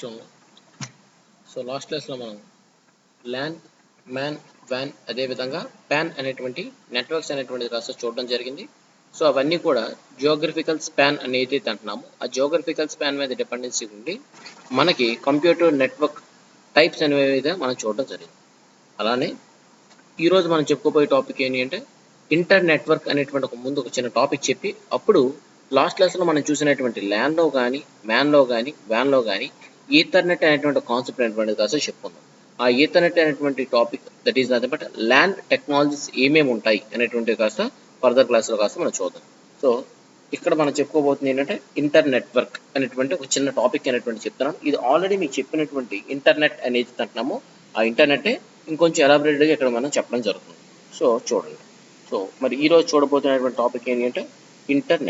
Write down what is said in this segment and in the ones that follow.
చూడండి. So last క్లాస్లో మనం ల్యాన్, మ్యాన్, వ్యాన్ అదేవిధంగా ప్యాన్ అనేటువంటి నెట్వర్క్స్ అనేటువంటిది కాస్త చూడడం జరిగింది. సో అవన్నీ కూడా జియోగ్రఫికల్ స్పాన్ అని ఏదైతే అంటున్నామో ఆ జియోగ్రఫికల్ స్పాన్ మీద డిపెండెన్సీ ఉండి మనకి కంప్యూటర్ నెట్వర్క్ టైప్స్ అనేవి మనం చూడడం జరిగింది. అలానే ఈరోజు మనం చెప్పుకోబోయే టాపిక్ ఏంటి అంటే ఇంటర్ నెట్వర్క్ అనేటువంటి ఒక చిన్న టాపిక్ చెప్పి అప్పుడు లాస్ట్ క్లాస్లో మనం చూసినటువంటి ల్యాన్లో కానీ మ్యాన్లో కానీ వ్యాన్లో కానీ ఈథర్నెట్ అనేటువంటి కాన్సెప్ట్ అనేటువంటిది కాస్త చెప్పుకుందాం. ఆ ఈథర్నెట్ అనేటువంటి topic that is nothing but LAN technologies ఏమేమి ఉంటాయి అనేటువంటివి కాస్త ఫర్దర్ క్లాస్లో కాస్త మనం చూద్దాం. సో ఇక్కడ మనం చెప్పుకోబోతుంది ఏంటంటే ఇంటర్ నెట్వర్క్ అనేటువంటి ఒక చిన్న టాపిక్ అనేటువంటి చెప్తున్నాను. ఇది ఆల్రెడీ మీకు చెప్పినటువంటి ఇంటర్నెట్ అనేది అంటున్నాము. ఆ ఇంటర్నెట్ ఇంకొంచెం ఎలాబరేటెడ్గా ఇక్కడ మనం చెప్పడం జరుగుతుంది. సో చూడండి. సో మరి ఈరోజు చూడబోతున్నటువంటి టాపిక్ ఏంటి అంటే ఇంటర్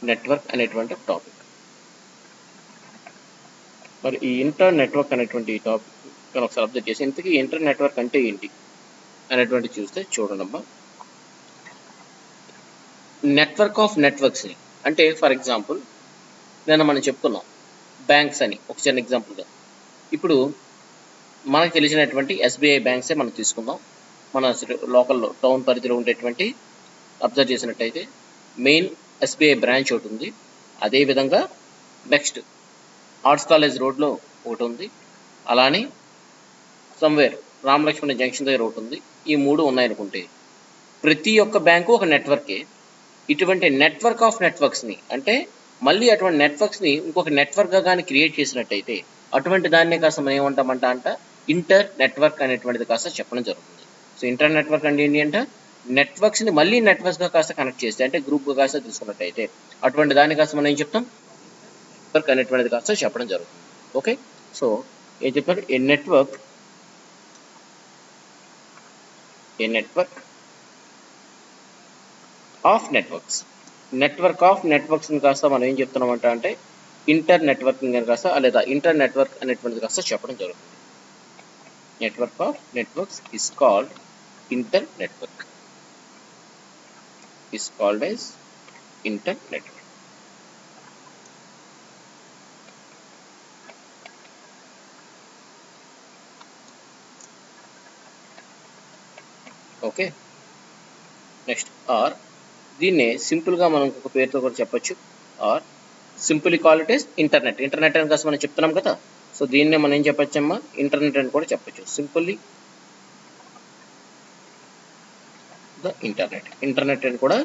నెట్వర్క్ అనేటువంటి టాపిక్. మరి ఈ ఇంటర్ నెట్వర్క్ అనేటువంటి టాపిక్ ఒకసారి అబ్జర్వ్ చేసి ఇంతకీ ఇంటర్ నెట్వర్క్ అంటే ఏంటి అనేటువంటి చూస్తే చూడండమ్మా. నెట్వర్క్ ఆఫ్ నెట్వర్క్స్ అంటే ఫర్ ఎగ్జాంపుల్ నేను మనం చెప్పుకున్నాం బ్యాంక్స్ అని ఒక చిన్న ఎగ్జాంపుల్గా. ఇప్పుడు మనకు తెలిసినటువంటి ఎస్బీఐ బ్యాంక్సే మనం తీసుకుందాం. మన లోకల్లో టౌన్ పరిధిలో ఉండేటువంటి అబ్జర్వ్ చేసినట్టయితే మెయిన్ ఎస్బీఐ బ్రాంచ్ ఒకటి ఉంది. అదేవిధంగా నెక్స్ట్ ఆర్ట్స్ కాలేజ్ రోడ్లో ఒకటి ఉంది. అలానే సమ్వేర్ రామలక్ష్మణ జంక్షన్ దగ్గర ఒకటి ఉంది. ఈ మూడు ఉన్నాయనుకుంటే ప్రతి ఒక్క బ్యాంకు ఒక నెట్వర్కే. ఇటువంటి నెట్వర్క్ ఆఫ్ నెట్వర్క్స్ని అంటే మళ్ళీ అటువంటి నెట్వర్క్స్ని ఇంకొక నెట్వర్క్గా కానీ క్రియేట్ చేసినట్టయితే అటువంటి దాన్నే కాస్త మనం ఏమంటామంట ఇంటర్ నెట్వర్క్ అనేటువంటిది కాస్త చెప్పడం జరుగుతుంది. సో ఇంటర్ నెట్వర్క్ అంటే ఏంటి అంటే నెట్వర్క్స్ని మళ్ళీ నెట్వర్క్స్గా కాస్త కనెక్ట్ చేస్తే అంటే గ్రూప్గా కాస్త తీసుకున్నట్టయితే అటువంటి దాన్ని కాస్త మనం ఏం చెప్తాం నెట్వర్క్ అనేటువంటిది కాస్త చెప్పడం జరుగుతుంది. ఓకే. సో ఏం చెప్పారు ఏ నెట్వర్క్ ఆఫ్ నెట్వర్క్స్ కాస్త మనం ఏం చెప్తున్నామంట అంటే ఇంటర్ నెట్వర్కింగ్ అని కాస్త లేదా ఇంటర్ నెట్వర్క్ అనేటువంటిది కాస్త చెప్పడం జరుగుతుంది. Network of networks is called inter network, is called as inter network. Okay. Next or దీన్నే సింపుల్గా మనం ఒక పేరుతో కూడా చెప్పొచ్చు. Or simply call it as internet అని కాస్త మనం చెప్తున్నాం కదా. సో దీన్నే మనం ఏం చెప్పొచ్చమ్మా ఇంటర్నెట్ అని కూడా చెప్పొచ్చు. సింపుల్లీ ద ఇంటర్నెట్ అని కూడా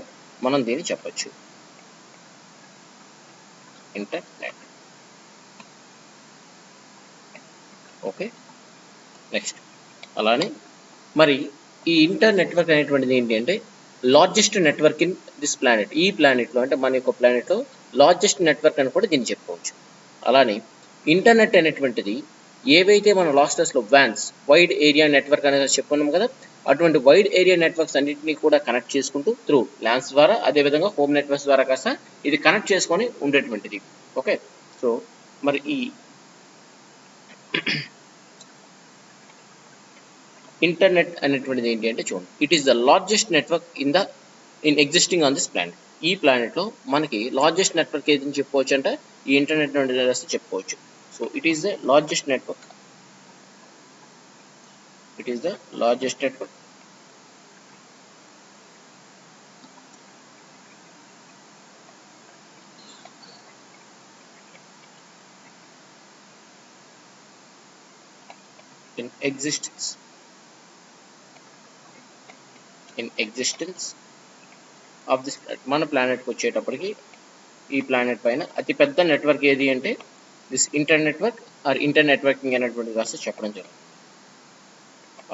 మనం దీన్ని చెప్పొచ్చు. ఇంటర్నెట్. ఓకే. నెక్స్ట్ అలానే మరి ఈ ఇంటర్ నెట్వర్క్ అనేటువంటిది ఏంటి అంటే largest network in this planet. ఈ ప్లానెట్లో అంటే మన యొక్క ప్లానెట్లో లార్జెస్ట్ నెట్వర్క్ అని కూడా దీన్ని చెప్పుకోవచ్చు. అలానే ఇంటర్నెట్ అనేటువంటిది ఏవైతే మన లాస్ట్ క్లాస్లో వ్యాన్స్ వైడ్ ఏరియా నెట్వర్క్ అనేది చెప్పుకున్నాం కదా, అటువంటి వైడ్ ఏరియా నెట్వర్క్స్ అన్నింటినీ కూడా కనెక్ట్ చేసుకుంటూ త్రూ ల్యాన్స్ ద్వారా అదేవిధంగా హోమ్ నెట్వర్క్స్ ద్వారా కాస్త ఇది కనెక్ట్ చేసుకొని ఉండేటువంటిది. ఓకే. సో మరి ఈ ఇంటర్నెట్ అనేటువంటిది ఏంటి అంటే చూడండి, it is the largest network in existing on this planet. ఈ ప్లానెట్లో మనకి లార్జెస్ట్ నెట్వర్క్ ఏదని చెప్పుకోవచ్చు అంటే ఈ ఇంటర్నెట్ అనేది చెప్పుకోవచ్చు. So it is the largest network, in existence of this planet. మన ప్లానెట్కి వచ్చేటప్పటికి ఈ ప్లానెట్ పైన అతిపెద్ద నెట్వర్క్ ఏది అంటే this inter network are inter networking అనేటువంటి కాస్త చెప్పడం జరుగుతుంది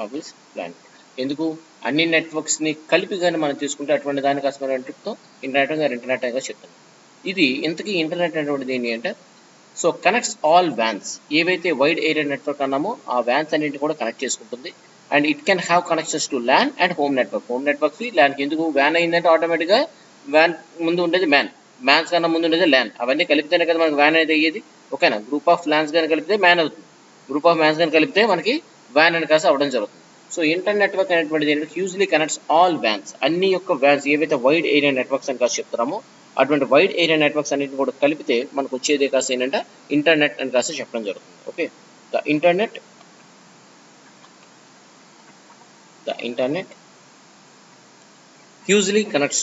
ఆఫ్ దిస్ ప్లానెట్. ఎందుకు అన్ని నెట్వర్క్స్ని కలిపి కానీ మనం తీసుకుంటే అటువంటి దాని కాస్త మనం చెప్తాం ఇంటర్నెట్ గా చెప్తాం. ఇది ఇంతకీ ఇంటర్నెట్ అనేటువంటిది ఏంటి అంటే సో కనెక్ట్స్ ఆల్ వ్యాన్స్. ఏవైతే వైడ్ ఏరియా నెట్వర్క్ అన్నామో ఆ వ్యాన్స్ అన్నింటి కూడా కనెక్ట్ చేసుకుంటుంది. And it can have connections to LAN and home networks. ల్యాన్కి ఎందుకు వ్యాన్ అయిందంటే ఆటోమేటిక్గా వ్యాన్ ముందు ఉండేది మ్యాన్స్ కన్నా ముందు ఉండేది ల్యాన్. అవన్నీ కలిపితేనే కదా మనకి వ్యాన్ అయితే అయ్యేది. ఓకేనా. గ్రూప్ ఆఫ్ ల్యాన్స్ కానీ కలిపితే మ్యాన్ అవుతుంది, గ్రూప్ ఆఫ్ మ్యాన్స్ కానీ కలిపితే మనకి వ్యాన్ అని కాస్త అవ్వడం జరుగుతుంది. సో ఇంటర్ నెట్వర్క్ అనేటువంటిది యూజువలీ కనెక్ట్స్ ఆల్ వ్యాన్స్. అన్ని యొక్క వ్యాన్స్ ఏవైతే వైడ్ ఏరియా నెట్వర్క్స్ అని కాస్త చెప్తున్నామో అటువంటి వైడ్ ఏరియా నెట్వర్క్స్ అన్నింటిని కూడా కలిపితే మనకు వచ్చేదే కాస్త ఏంటంటే ఇంటర్నెట్ అని కాస్త చెప్పడం జరుగుతుంది. Okay, the internet usually connects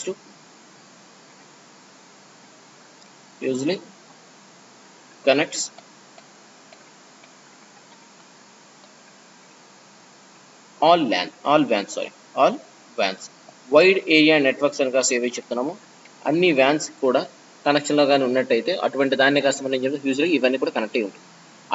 all WANs wide area networks అని కాస్త ఏవైతే చెప్తున్నామో అన్ని వ్యాన్స్ కూడా కనెక్షన్లో కానీ ఉన్నట్టయితే అటువంటి దాన్ని కాస్త మనం యూజువల్గా ఇవన్నీ కూడా కనెక్ట్ అయి ఉంటుంది.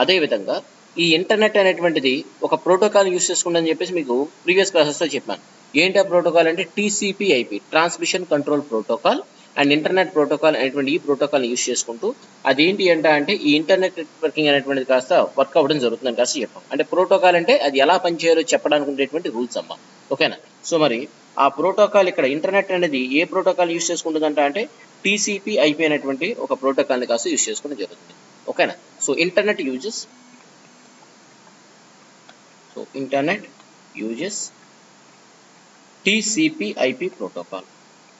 అదేవిధంగా ఈ ఇంటర్నెట్ అనేటువంటిది ఒక ప్రోటోకాల్ యూస్ చేసుకుంటుందని చెప్పేసి మీకు ప్రీవియస్ క్లాసెస్లో చెప్పాను. ఏంటి ఆ ప్రోటోకాల్ అంటే TCP/IP, transmission control protocol and internet protocol అనేటువంటి ఈ ప్రోటోకాల్ యూస్ చేసుకుంటూ అదేంటి అంటే ఈ ఇంటర్నెట్ నెట్వర్కింగ్ అనేటువంటిది కాస్త వర్క్ అవ్వడం జరుగుతుందని కాస్త చెప్పాం. అంటే ప్రోటోకాల్ అంటే అది ఎలా పనిచేయాలో చెప్పడానికి ఉండేటువంటి రూల్స్ అమ్మా. ఓకేనా, సో మరి ఆ ప్రోటోకాల్ ఇక్కడ ఇంటర్నెట్ అనేది ఏ ప్రోటోకాల్ యూస్ చేసుకుంటుందంట అంటే TCP/IP అనేటువంటి ఒక ప్రోటోకాల్ని కాస్త యూస్ చేసుకోవడం జరుగుతుంది. ఓకేనా, so internet uses TCP/IP protocol,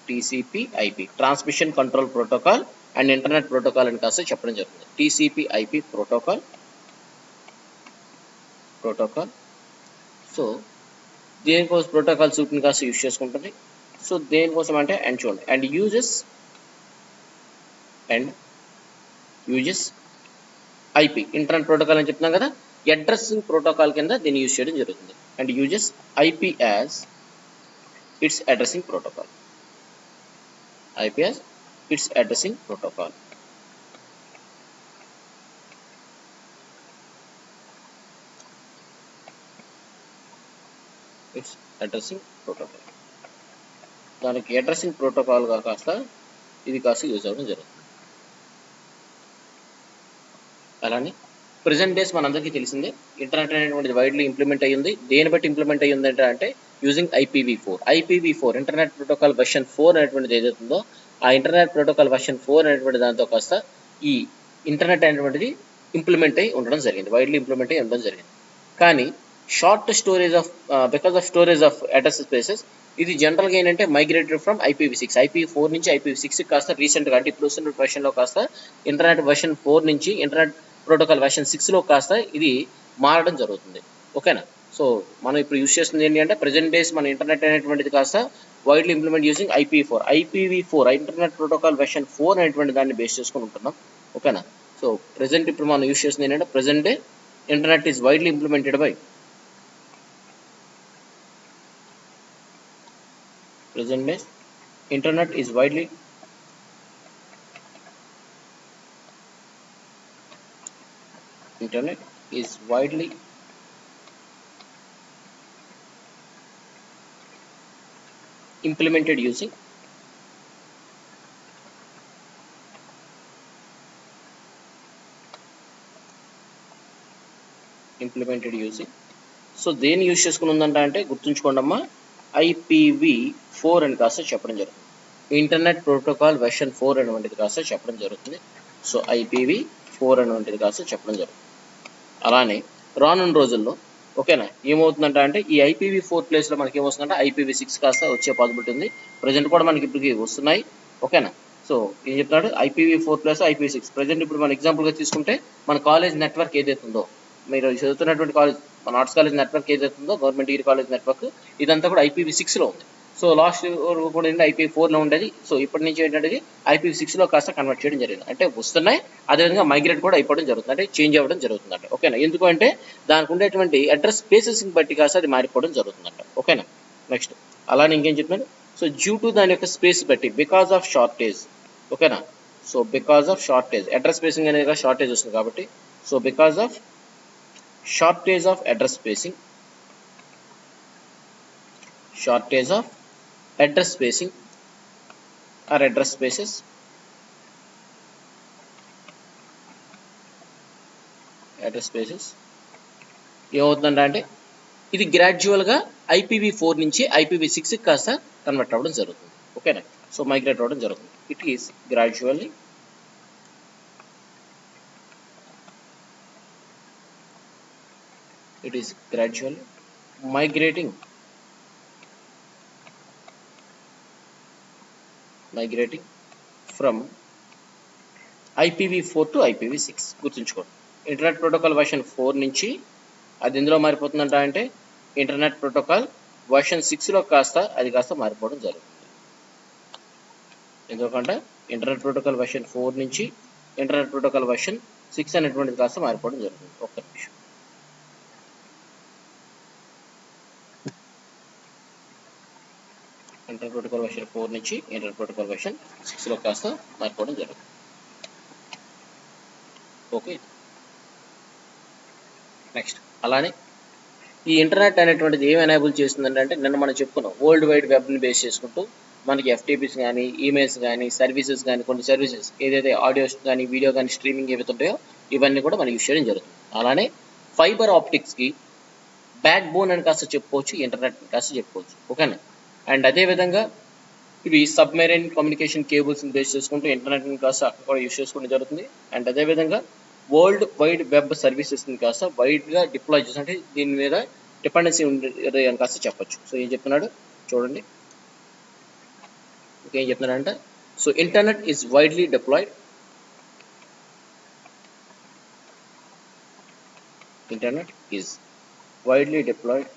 TCP/IP transmission control protocol and internet protocol అని కాస్త చెప్పడం జరుగుతుంది. TCP/IP protocol. సో దేనికోసం ప్రోటోకాల్ సూట్ని కాస్త యూస్ చేసుకుంటుంది. సో దేనికోసం అంటే and uses IP internet protocol అని చెప్తున్నాం కదా, అడ్రస్సింగ్ ప్రోటోకాల్ కింద దీన్ని యూజ్ చేయడం జరుగుతుంది. And uses IP as its addressing protocol. IP as its addressing protocol. Its addressing protocol. దానికి అడ్రసింగ్ ప్రోటోకాల్గా కాస్త ఇది కాస్త యూజ్ అవ్వడం జరుగుతుంది. అలానే ప్రెజెంట్ డేస్ మనందరికీ తెలిసిందే ఇంటర్నెట్ అనేటువంటిది వైడ్లీ ఇంప్లిమెంట్ అయ్యింది. దేని బట్టి ఇంప్లిమెంట్ అయ్యింది అంటే using IPv4 internet protocol version 4 అనేటువంటిది ఏదైతుందో ఆ ఇంటర్నెట్ ప్రోటోకాల్ వెర్షన్ 4 అనేటువంటి దాంతో కాస్త ఈ ఇంటర్నెట్ అనేటువంటిది ఇంప్లిమెంట్ అయ్యి ఉండడం జరిగింది, వైడ్లీ ఇంప్లిమెంట్ అయ్యి ఉండడం జరిగింది. కానీ because of storage of address spaces ఇది జనరల్గా ఏంటంటే మైగ్రేటెడ్ ఫ్రమ్ IPv4 నుంచి IPv6 కాస్త రీసెంట్గా అంటే ఇప్పుడు వస్తున్న వెర్షన్లో కాస్త ఇంటర్నెట్ వెర్షన్ 4 నుంచి ఇంటర్నెట్ ప్రోటోకాల్ వెర్షన్ 6లో కాస్త ఇది మారడం జరుగుతుంది. ఓకేనా, సో మనం ఇప్పుడు యూస్ చేస్తుంది ఏంటి అంటే ప్రెజెంట్ డేస్ మన ఇంటర్నెట్ అనేటువంటిది కాస్త widely implement using IPv4 internet protocol version 4 అనేటువంటి దాన్ని బేస్ చేసుకుని ఉంటున్నాం. ఓకేనా, సో ప్రెజెంట్ ఇప్పుడు మనం యూస్ చేస్తుంది ఏంటంటే present day internet is widely implemented by internet is widely implemented using so దేన్ని యూస్ చేసుకుని ఉందంట అంటే గుర్తుంచుకోండి అమ్మా, IPv4 అని కాస్త చెప్పడం జరుగుతుంది. ఇంటర్నెట్ ప్రోటోకాల్ వెర్షన్ 4 అనేటువంటిది కాస్త చెప్పడం జరుగుతుంది. సో IPv4 అనేటువంటిది కాస్త చెప్పడం జరుగుతుంది. అలానే రానున్న రోజుల్లో ఓకేనా ఏమవుతుందంట అంటే ఈ IPv4 ప్లేస్లో మనకి ఏమొస్తుందంటే IPv6 కాస్త వచ్చే పాసిబిలిటీ ఉంది. ప్రజెంట్ కూడా మనకి ఇప్పటికి వస్తున్నాయి. ఓకేనా, సో ఏం చెప్తున్నాడు IPv4 ప్లస్ IPv6. ప్రజెంట్ ఇప్పుడు మన ఎగ్జాంపుల్గా తీసుకుంటే మన కాలేజ్ నెట్వర్క్ ఏదైతుందో మీరు చదువుతున్నటువంటి కాలేజ్ మన ఆర్ట్స్ కాలేజ్ నెట్వర్క్ ఏదైతుందో గవర్నమెంట్ డిగ్రీ కాలేజ్ నెట్వర్క్ ఇదంతా కూడా IPv6లో ఉంది. సో లాస్ట్ కూడా ఏంటంటే IPv4లో ఉండేది. సో ఇప్పటి నుంచి ఏంటంటే IPv6లో కాస్త కన్వర్ట్ చేయడం జరిగింది. అంటే వస్తున్నాయి, అదేవిధంగా మైగ్రేట్ కూడా అయిపోవడం జరుగుతుంది, అంటే చేంజ్ అవ్వడం జరుగుతుందంట. ఓకేనా, ఎందుకు అంటే దానికి ఉండేటువంటి అడ్రస్ స్పేసెస్ని బట్టి కాస్త అది మారిపోవడం జరుగుతుందంట. ఓకేనా, నెక్స్ట్ అలానే ఇంకేం చెప్తున్నాను, సో డ్యూ టు దాని యొక్క స్పేస్ బట్టి బికాస్ ఆఫ్ షార్టేజ్. ఓకేనా, so because of shortage address spacing అనేది షార్టేజ్ వస్తుంది కాబట్టి so because of shortage of address spacing or address spaces ఏమవుతుందంటే ఇది గ్రాడ్యువల్గా IPv4 నుంచి IPv6 కాస్త కన్వర్ట్ అవ్వడం జరుగుతుంది. ఓకేనా, సో మైగ్రేట్ అవ్వడం జరుగుతుంది. It is gradually migrating from IPv4 to IPv6 గుర్తుంచుకోండి. ఇంటర్నెట్ ప్రోటోకాల్ వర్షన్ 4 నుంచి అది ఎందులో మారిపోతుందంట అంటే ఇంటర్నెట్ ప్రోటోకాల్ వర్షన్ 6లో అది కాస్త మారిపోవడం జరుగుతుంది. ఎందుకంటే ఇంటర్నెట్ ప్రోటోకాల్ వర్షన్ 4 నుంచి ఇంటర్నెట్ ప్రోటోకాల్ వర్షన్ 6 అనేటువంటిది కాస్త మారిపోవడం జరుగుతుంది. ఒక్క నిమిషం. ఇంటర్నెట్ ప్రోటోకాల్ వర్షన్ 4 నుంచి ఇంటర్నెట్ ప్రోటోకాల్ వర్షన్ 6లో కాస్త మారిపోవడం జరుగుతుంది. ఓకే, నెక్స్ట్ అలానే ఈ ఇంటర్నెట్ అనేటువంటిది ఏం ఎనేబుల్ చేస్తుందంటే నిన్న మనం చెప్పుకున్నాం వరల్డ్ వైడ్ వెబ్ని బేస్ చేసుకుంటూ మనకి FTPs కానీ ఈమెయిల్స్ కానీ సర్వీసెస్ కానీ కొన్ని సర్వీసెస్ ఏదైతే ఆడియోస్ కానీ వీడియో కానీ స్ట్రీమింగ్ ఏవైతే ఉంటాయో ఇవన్నీ కూడా మనం యూస్ చేయడం జరుగుతుంది. అలానే ఫైబర్ ఆప్టిక్స్కి బ్యాక్ బోన్ అని కాస్త చెప్పుకోవచ్చు, ఇంటర్నెట్ కాస్త చెప్పుకోవచ్చు. ఓకేనా. అండ్ అదేవిధంగా ఇవి సబ్మెరైన్ కమ్యూనికేషన్ కేబుల్స్ని బేస్ చేసుకుంటూ ఇంటర్నెట్ని కాస్త అక్కడ కూడా యూస్ చేసుకోవడం జరుగుతుంది. అండ్ అదేవిధంగా వరల్డ్ వైడ్ వెబ్ సర్వీసెస్ని కాస్త వైడ్గా డిప్లాయ్ చేసి అంటే దీని మీద డిపెండెన్సీ ఉంది అని కాస్త చెప్పచ్చు. సో ఏం చెప్తున్నాడు చూడండి. ఓకే, ఏం చెప్తున్నాడంటే so internet is widely deployed. Internet is widely deployed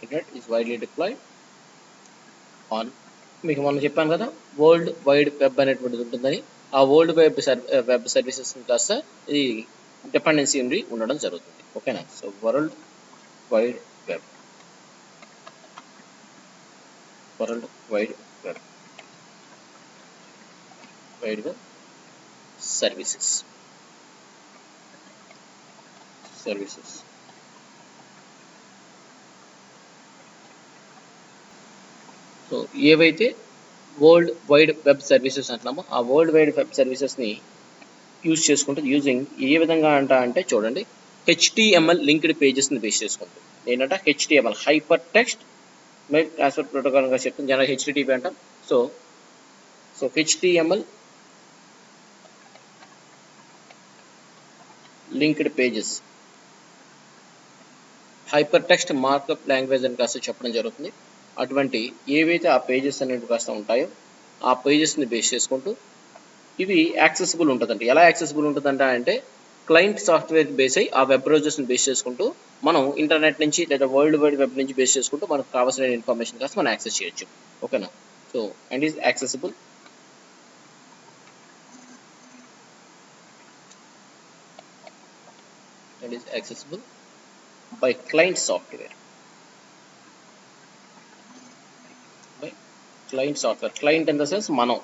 internet is widely deployed on, మీకు మనం చెప్పాను కదా వరల్డ్ వైడ్ వెబ్ అనేటువంటిది ఉంటుందని. ఆ వరల్డ్ వెబ్ సర్వీసెస్ కాస్త ఇది డిపెండెన్సీ ఉండి ఉండడం జరుగుతుంది. ఓకేనా. So world wide web, world wide web, wide web services so ఏవైతే వరల్డ్ వైడ్ వెబ్ సర్వీసెస్ అంటున్నామో ఆ వరల్డ్ వైడ్ వెబ్ సర్వీసెస్ని యూజ్ చేసుకుంటూ యూజింగ్ ఏ విధంగా అంటే చూడండి HTML లింక్డ్ పేజెస్ని బేస్ చేసుకుంటూ ఏంటంటే HTML hyper text mail transfer ప్రోటోకాల్గా చెప్తుంది, జనరల్ HTTP అంటాం. So HTML linked pages hyper text markup language అని కాస్త చెప్పడం జరుగుతుంది. అటువంటి ఏవైతే ఆ పేజెస్ అనేవి కాస్త ఉంటాయో ఆ పేజెస్ని బేస్ చేసుకుంటూ ఇవి యాక్సెసిబుల్ ఉంటుందండి. ఎలా యాక్సెసిబుల్ ఉంటుందంట అంటే క్లయింట్ సాఫ్ట్వేర్ బేస్ అయ్యి ఆ వెబ్ బ్రౌజర్స్ని బేస్ చేసుకుంటూ మనం ఇంటర్నెట్ నుంచి లేదా వరల్డ్ వైడ్ వెబ్ నుంచి బేస్ చేసుకుంటూ మనకు కావాల్సిన ఇన్ఫర్మేషన్ కాస్త మనం యాక్సెస్ చేయొచ్చు. ఓకేనా. So and is accessible by client software. Client in the sense మనం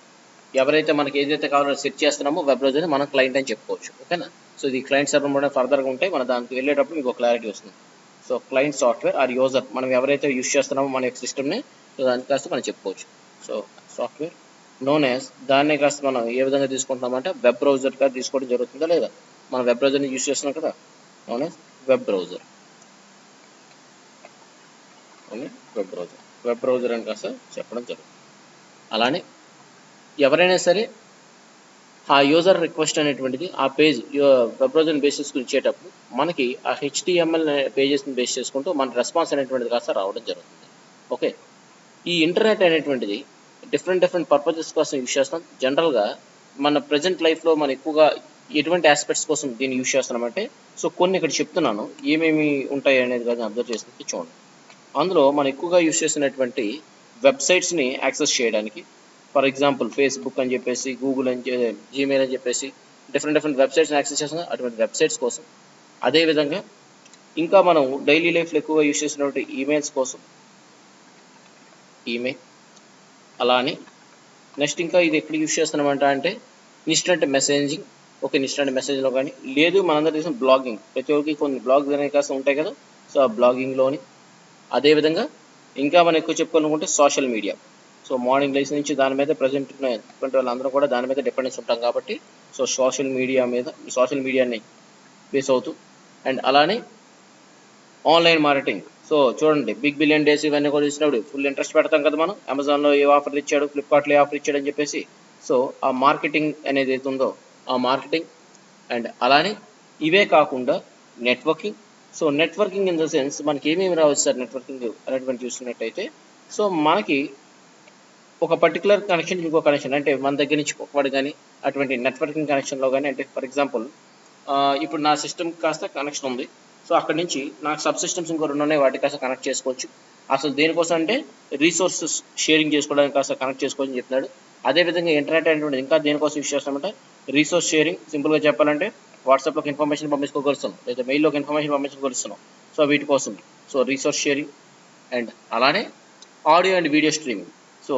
ఎవరైతే మనకి ఏదైతే కావాలో సెట్ చేస్తున్నామో వెబ్ బ్రౌజర్ని మనం క్లయింట్ అని చెప్పుకోవచ్చు. ఓకేనా. సో ఇది క్లయింట్ సర్వర్ కూడా ఫర్దర్గా ఉంటే మన దానికి వెళ్ళేటప్పుడు మీకు క్లారిటీ వస్తుంది. So client software or user మనం ఎవరైతే యూజ్ చేస్తున్నామో మన యొక్క సిస్టమ్ని సో దానికి కాస్త మనం చెప్పుకోవచ్చు. సో సాఫ్ట్వేర్ నోన్ యాజ్ దాన్నే కాస్త మనం ఏ విధంగా తీసుకుంటున్నామంటే వెబ్ బ్రౌజర్గా తీసుకోవడం జరుగుతుందా లేదా, మనం వెబ్ బ్రౌజర్ని యూజ్ చేస్తున్నాం కదా, నోన్ యాజ్ వెబ్ బ్రౌజర్ అని కాస్త చెప్పడం జరుగుతుంది. అలానే ఎవరైనా సరే ఆ యూజర్ రిక్వెస్ట్ అనేటువంటిది ఆ పేజ్ వెబ్ బ్రౌజర్ని బేస్ చేసుకుని ఇచ్చేటప్పుడు మనకి ఆ HTML పేజెస్ని బేస్ చేసుకుంటూ మన రెస్పాన్స్ అనేటువంటిది కాస్త రావడం జరుగుతుంది. ఓకే. ఈ ఇంటర్నెట్ అనేటువంటిది డిఫరెంట్ పర్పసెస్ కోసం యూజ్ చేస్తాం. జనరల్గా మన ప్రజెంట్ లైఫ్లో మనం ఎక్కువగా ఎటువంటి ఆస్పెక్ట్స్ కోసం దీన్ని యూజ్ చేస్తున్నామంటే సో కొన్ని ఇక్కడ చెప్తున్నాను ఏమేమి ఉంటాయి అనేది కానీ అబ్జర్వ్ చేసినట్టు చూడండి. అందులో మనం ఎక్కువగా యూజ్ చేసినటువంటి వెబ్సైట్స్ని యాక్సెస్ చేయడానికి, ఫర్ ఎగ్జాంపుల్ ఫేస్బుక్ అని చెప్పేసి, గూగుల్ అని జీమెయిల్ అని చెప్పేసి డిఫరెంట్ వెబ్సైట్స్ని యాక్సెస్ చేస్తున్నాం అటువంటి వెబ్సైట్స్ కోసం. అదేవిధంగా ఇంకా మనం డైలీ లైఫ్లో ఎక్కువగా యూజ్ చేసినటువంటి ఈమెయిల్స్ కోసం ఈమెయిల్. అలానే నెక్స్ట్ ఇంకా ఇది ఎక్కడ యూజ్ చేస్తున్నామంట అంటే ఇన్స్టెంట్ మెసేజింగ్. ఓకే, ఇన్స్టెంట్ మెసేజ్లో కానీ లేదు మనందరూ తెలిసిన బ్లాగింగ్, ప్రతి ఒక్కరికి కొన్ని బ్లాగ్స్ అనేవి కాస్త ఉంటాయి కదా, సో ఆ బ్లాగింగ్లోని. అదేవిధంగా ఇంకా మనం ఎక్కువ చెప్పుకోవాలనుకుంటే social media. So morning life నుంచి దాని మీద ప్రజెంట్ ఉన్నటువంటి వాళ్ళందరూ కూడా దాని మీద డిపెండెన్స్ ఉంటాం కాబట్టి సో సోషల్ మీడియాని బేస్ అవుతూ అండ్ అలానే ఆన్లైన్ మార్కెటింగ్. సో చూడండి బిగ్ బిలియన్ డేస్ ఇవన్నీ కూడా ఇచ్చినప్పుడు ఫుల్ ఇంట్రెస్ట్ పెడతాం కదా మనం, అమెజాన్లో ఏ ఆఫర్ ఇచ్చాడు, ఫ్లిప్కార్ట్లో ఏ ఆఫర్ ఇచ్చాడు అని చెప్పేసి. సో ఆ మార్కెటింగ్ అనేది ఏది ఉందో ఆ మార్కెటింగ్ అండ్ అలానే ఇవే కాకుండా networking. So networking in the sense మనకి ఏమేమి రావచ్చు సార్ నెట్వర్కింగ్ అనేటువంటి చూసుకున్నట్టయితే, సో మనకి ఒక పర్టికులర్ కనెక్షన్ ఇంకో కనెక్షన్ అంటే మన దగ్గర నుంచి ఒకవాడు కానీ అటువంటి నెట్వర్కింగ్ కనెక్షన్లో కానీ, అంటే ఫర్ ఎగ్జాంపుల్ ఇప్పుడు నా సిస్టమ్ కాస్త కనెక్షన్ ఉంది, సో అక్కడి నుంచి నాకు సబ్ సిస్టమ్స్ ఇంకో 2 ఉన్నాయి, వాటికి కాస్త కనెక్ట్ చేసుకోవచ్చు. అసలు దేనికోసం అంటే రీసోర్సెస్ షేరింగ్ చేసుకోవడానికి కాస్త కనెక్ట్ చేసుకోవచ్చు అని చెప్తున్నాడు. అదేవిధంగా ఇంటర్నెట్ అనేటువంటి ఇంకా దేనికోసం యూస్ చేస్తామంటే రీసోర్స్ షేరింగ్. సింపుల్గా చెప్పాలంటే వాట్సాప్లోకి ఇన్ఫర్మేషన్ పంపించుకోగలుగుతున్నాం, లేదా మెయిల్లోకి ఇన్ఫర్మేషన్ పంపించుకోగలుగుతున్నాం. సో వీటి కోసం సో రీసోర్స్ షేరింగ్ అండ్ అలానే audio and video streaming. So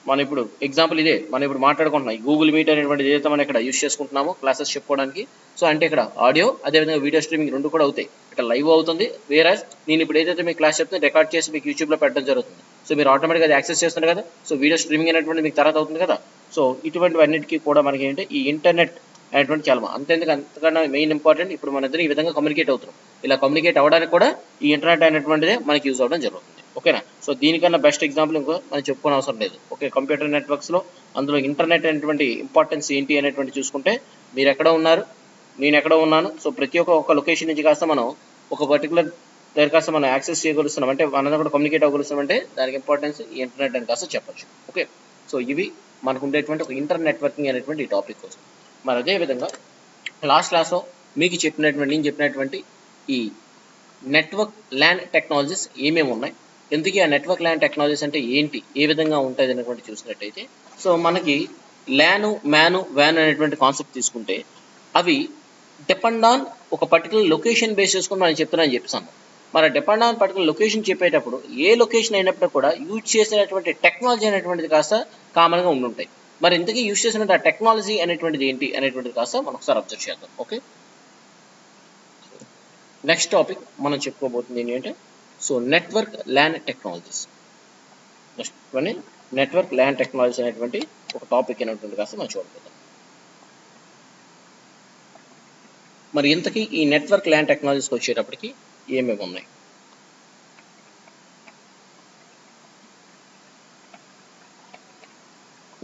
మనం ఇప్పుడు ఎగ్జాంపుల్ ఇదే మనం ఇప్పుడు మాట్లాడుకుంటున్నాం, ఈ గూగుల్ మీట్ అనేటువంటిది ఏదైతే మనం ఇక్కడ యూస్ చేసుకుంటున్నామో క్లాసెస్ చెప్పుకోవడానికి. సో అంటే ఇక్కడ ఆడియో అదేవిధంగా వీడియో స్ట్రీమింగ్ రెండు కూడా అవుతాయి. ఇక్కడ లైవ్ అవుతుంది, వేరే నేను ఇప్పుడు ఏదైతే మీకు క్లాస్ చెప్తే రికార్డ్ చేసి మీకు యూట్యూబ్లో పెట్టడం జరుగుతుంది. సో మీరు ఆటోమేటిక్గా అది యాక్సెస్ చేస్తున్నారు కదా, సో వీడియో స్ట్రీమింగ్ అనేటువంటి మీకు తర్వాత అవుతుంది కదా. సో ఇటువంటివన్నిటికీ కూడా మనకి ఏంటంటే ఈ ఇంటర్నెట్ అనేటువంటి చాలా అంతకన్నా మెయిన్ ఇంపార్టెంట్. ఇప్పుడు మన ఇద్దరు ఈ విధంగా కమ్యూనికేట్ అవుతున్నాం, ఇలా కమ్యూనికేట్ అవ్వడానికి కూడా ఈ ఇంటర్నెట్ అనేటువంటిదే మనకి యూజ్ అవ్వడం జరుగుతుంది. ఓకేనా. సో దీనికన్నా బెస్ట్ ఎగ్జాంపుల్ ఇంకో మనం చెప్పుకోని అవసరం లేదు. ఓకే, కంప్యూటర్ నెట్వర్క్స్లో అందులో ఇంటర్నెట్ అనేటువంటి ఇంపార్టెన్స్ ఏంటి అనేటువంటి చూసుకుంటే, మీరు ఎక్కడ ఉన్నారు, నేను ఎక్కడ ఉన్నాను, సో ప్రతి ఒక్క లొకేషన్ నుంచి కాస్త మనం ఒక పర్టికులర్ దగ్గర కాస్త మనం యాక్సెస్ చేయగలుగుతున్నాం, అంటే మనతో కూడా కమ్యూనికేట్ అవ్వగలుగుతున్నాం, అంటే దానికి ఇంపార్టెన్స్ ఈ ఇంటర్నెట్ అని కాస్త చెప్పచ్చు. ఓకే, సో ఇవి మనకు ఉండేటువంటి ఒక ఇంటర్ నెట్వర్కింగ్ అనేటువంటి ఈ టాపిక్ కోసం. మరి అదేవిధంగా లాస్ట్ క్లాస్లో మీకు నేను చెప్పినటువంటి ఈ నెట్వర్క్ ల్యాన్ టెక్నాలజీస్ ఏమేమి ఉన్నాయి, ఎందుకు ఆ నెట్వర్క్ ల్యాన్ టెక్నాలజీస్ అంటే ఏంటి, ఏ విధంగా ఉంటుంది అనేటువంటి చూసినట్టయితే, సో మనకి ల్యాను మ్యాను వ్యాన్ అనేటువంటి కాన్సెప్ట్ తీసుకుంటే అవి డిపెండ్ ఆన్ ఒక పర్టికులర్ లొకేషన్ బేస్ చేసుకుని మనం చెప్తున్నాను చెప్పాను. మరి డిపెండ్ ఆన్ పర్టికులర్ లొకేషన్ చెప్పేటప్పుడు ఏ లొకేషన్ అయినప్పుడు కూడా యూజ్ చేసినటువంటి టెక్నాలజీ అనేటువంటిది కాస్త కామన్గా ఉండుంటాయి. మరి ఇంతకీ యూజ్ చేసిన ఆ టెక్నాలజీ అనేటువంటిది ఏంటి అనేటువంటిది కాస్త మనం ఒకసారి అబ్జర్వ్ చేద్దాం. ఓకే, నెక్స్ట్ టాపిక్ మనం చెప్పుకోబోతుంది ఏంటంటే so network LAN technologies. Next one network LAN technologies అనేటువంటి ఒక టాపిక్ అనేటువంటి కాస్త మనం చూడబోతాం. మరి ఇంతకీ ఈ నెట్వర్క్ ల్యాన్ టెక్నాలజీస్కి వచ్చేటప్పటికి ఏమేమి ఉన్నాయి?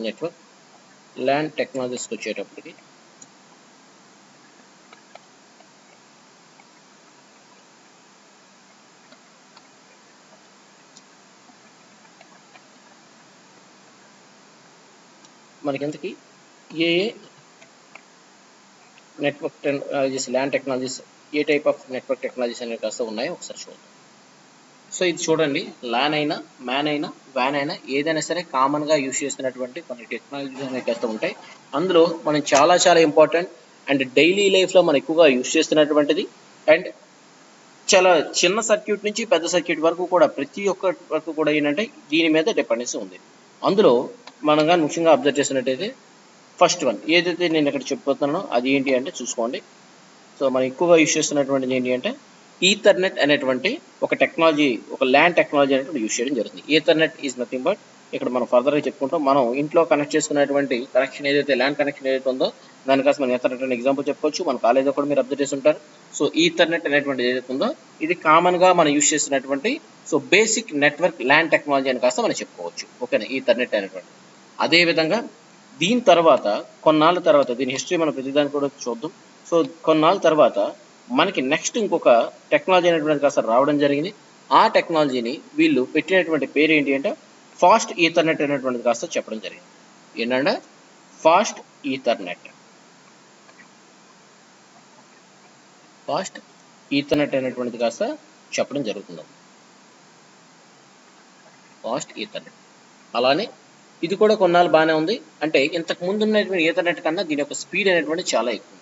నెట్వర్క్ ల్యాన్ టెక్నాలజీస్కి వచ్చేటప్పటికి మనకి ఏ నెట్వర్క్ టెక్నాలజీస్ ల్యాన్ టెక్నాలజీస్ ఏ టైప్ ఆఫ్ నెట్వర్క్ టెక్నాలజీస్ అనేవి కాస్త ఉన్నాయో ఒకసారి చూద్దాం. సో ఇది చూడండి, ల్యాన్ అయినా మ్యాన్ అయినా వ్యాన్ అయినా ఏదైనా సరే కామన్గా యూజ్ చేస్తున్నటువంటి కొన్ని టెక్నాలజీస్ అనేవి కాస్త ఉంటాయి. అందులో మనం చాలా చాలా ఇంపార్టెంట్ అండ్ డైలీ లైఫ్లో మనం ఎక్కువగా యూజ్ చేస్తున్నటువంటిది అండ్ చాలా చిన్న సర్క్యూట్ నుంచి పెద్ద సర్క్యూట్ వరకు కూడా ప్రతి ఒక్క వరకు కూడా ఏంటంటే దీని మీద డిపెండెన్సీ ఉంది. అందులో మనం కానీ ముఖ్యంగా అబ్జర్వ్ చేసినట్టయితే ఫస్ట్ వన్ ఏదైతే నేను ఇక్కడ చెప్పబోతున్నానో అది ఏంటి అంటే చూసుకోండి. సో మనం ఎక్కువగా యూజ్ చేస్తున్నటువంటిది ఏంటి అంటే ఈథర్నెట్ అనేటువంటి ఒక టెక్నాలజీ, ఒక ల్యాన్ టెక్నాలజీ అనేటువంటి యూజ్ చేయడం జరుగుతుంది. ఈథర్నెట్ ఈజ్ నథింగ్ బట్ ఇక్కడ మనం ఫర్దర్గా చెప్పుకుంటాం, మనం ఇంట్లో కనెక్ట్ చేసుకున్నటువంటి కనెక్షన్ ఏదైతే ల్యాన్ కనెక్షన్ ఏదైతే ఉందో దానికోసం మనం ఈథర్నెట్ అనే ఎగ్జాంపుల్ చెప్పుకోవచ్చు. మన కాలేజీలో కూడా మీరు అబ్జర్వ్ చేసి ఉంటారు. సో ఈథర్నెట్ అనేటువంటిది ఏదైతే ఉందో ఇది కామన్గా మనం యూజ్ చేస్తున్నటువంటి so basic network LAN technology అని కాస్త మనం చెప్పుకోవచ్చు. ఓకేనా, ఈథర్నెట్ అనేటువంటి. అదేవిధంగా దీని తర్వాత కొన్నాళ్ళ తర్వాత దీని హిస్టరీ మనం ప్రతిదాన్ని కూడా చూద్దాం. సో కొన్నాళ్ళ తర్వాత మనకి నెక్స్ట్ ఇంకొక టెక్నాలజీ అనేటువంటి కాస్త రావడం జరిగింది. ఆ టెక్నాలజీని వీళ్ళు పెట్టినటువంటి పేరు ఏంటి అంటే ఫాస్ట్ ఈథర్నెట్ అనేటువంటిది కాస్త చెప్పడం జరిగింది. ఏంటంటే ఫాస్ట్ ఈథర్నెట్. ఫాస్ట్ ఈథర్నెట్ అనేటువంటిది కాస్త చెప్పడం జరుగుతుంది. Fast Ethernet. అలానే ఇది కూడా కొన్నాళ్ళు బాగానే ఉంది, అంటే ఇంతకు ముందు ఉన్నటువంటి ఈథర్నెట్ కన్నా దీని యొక్క స్పీడ్ అనేటువంటి చాలా ఎక్కువ.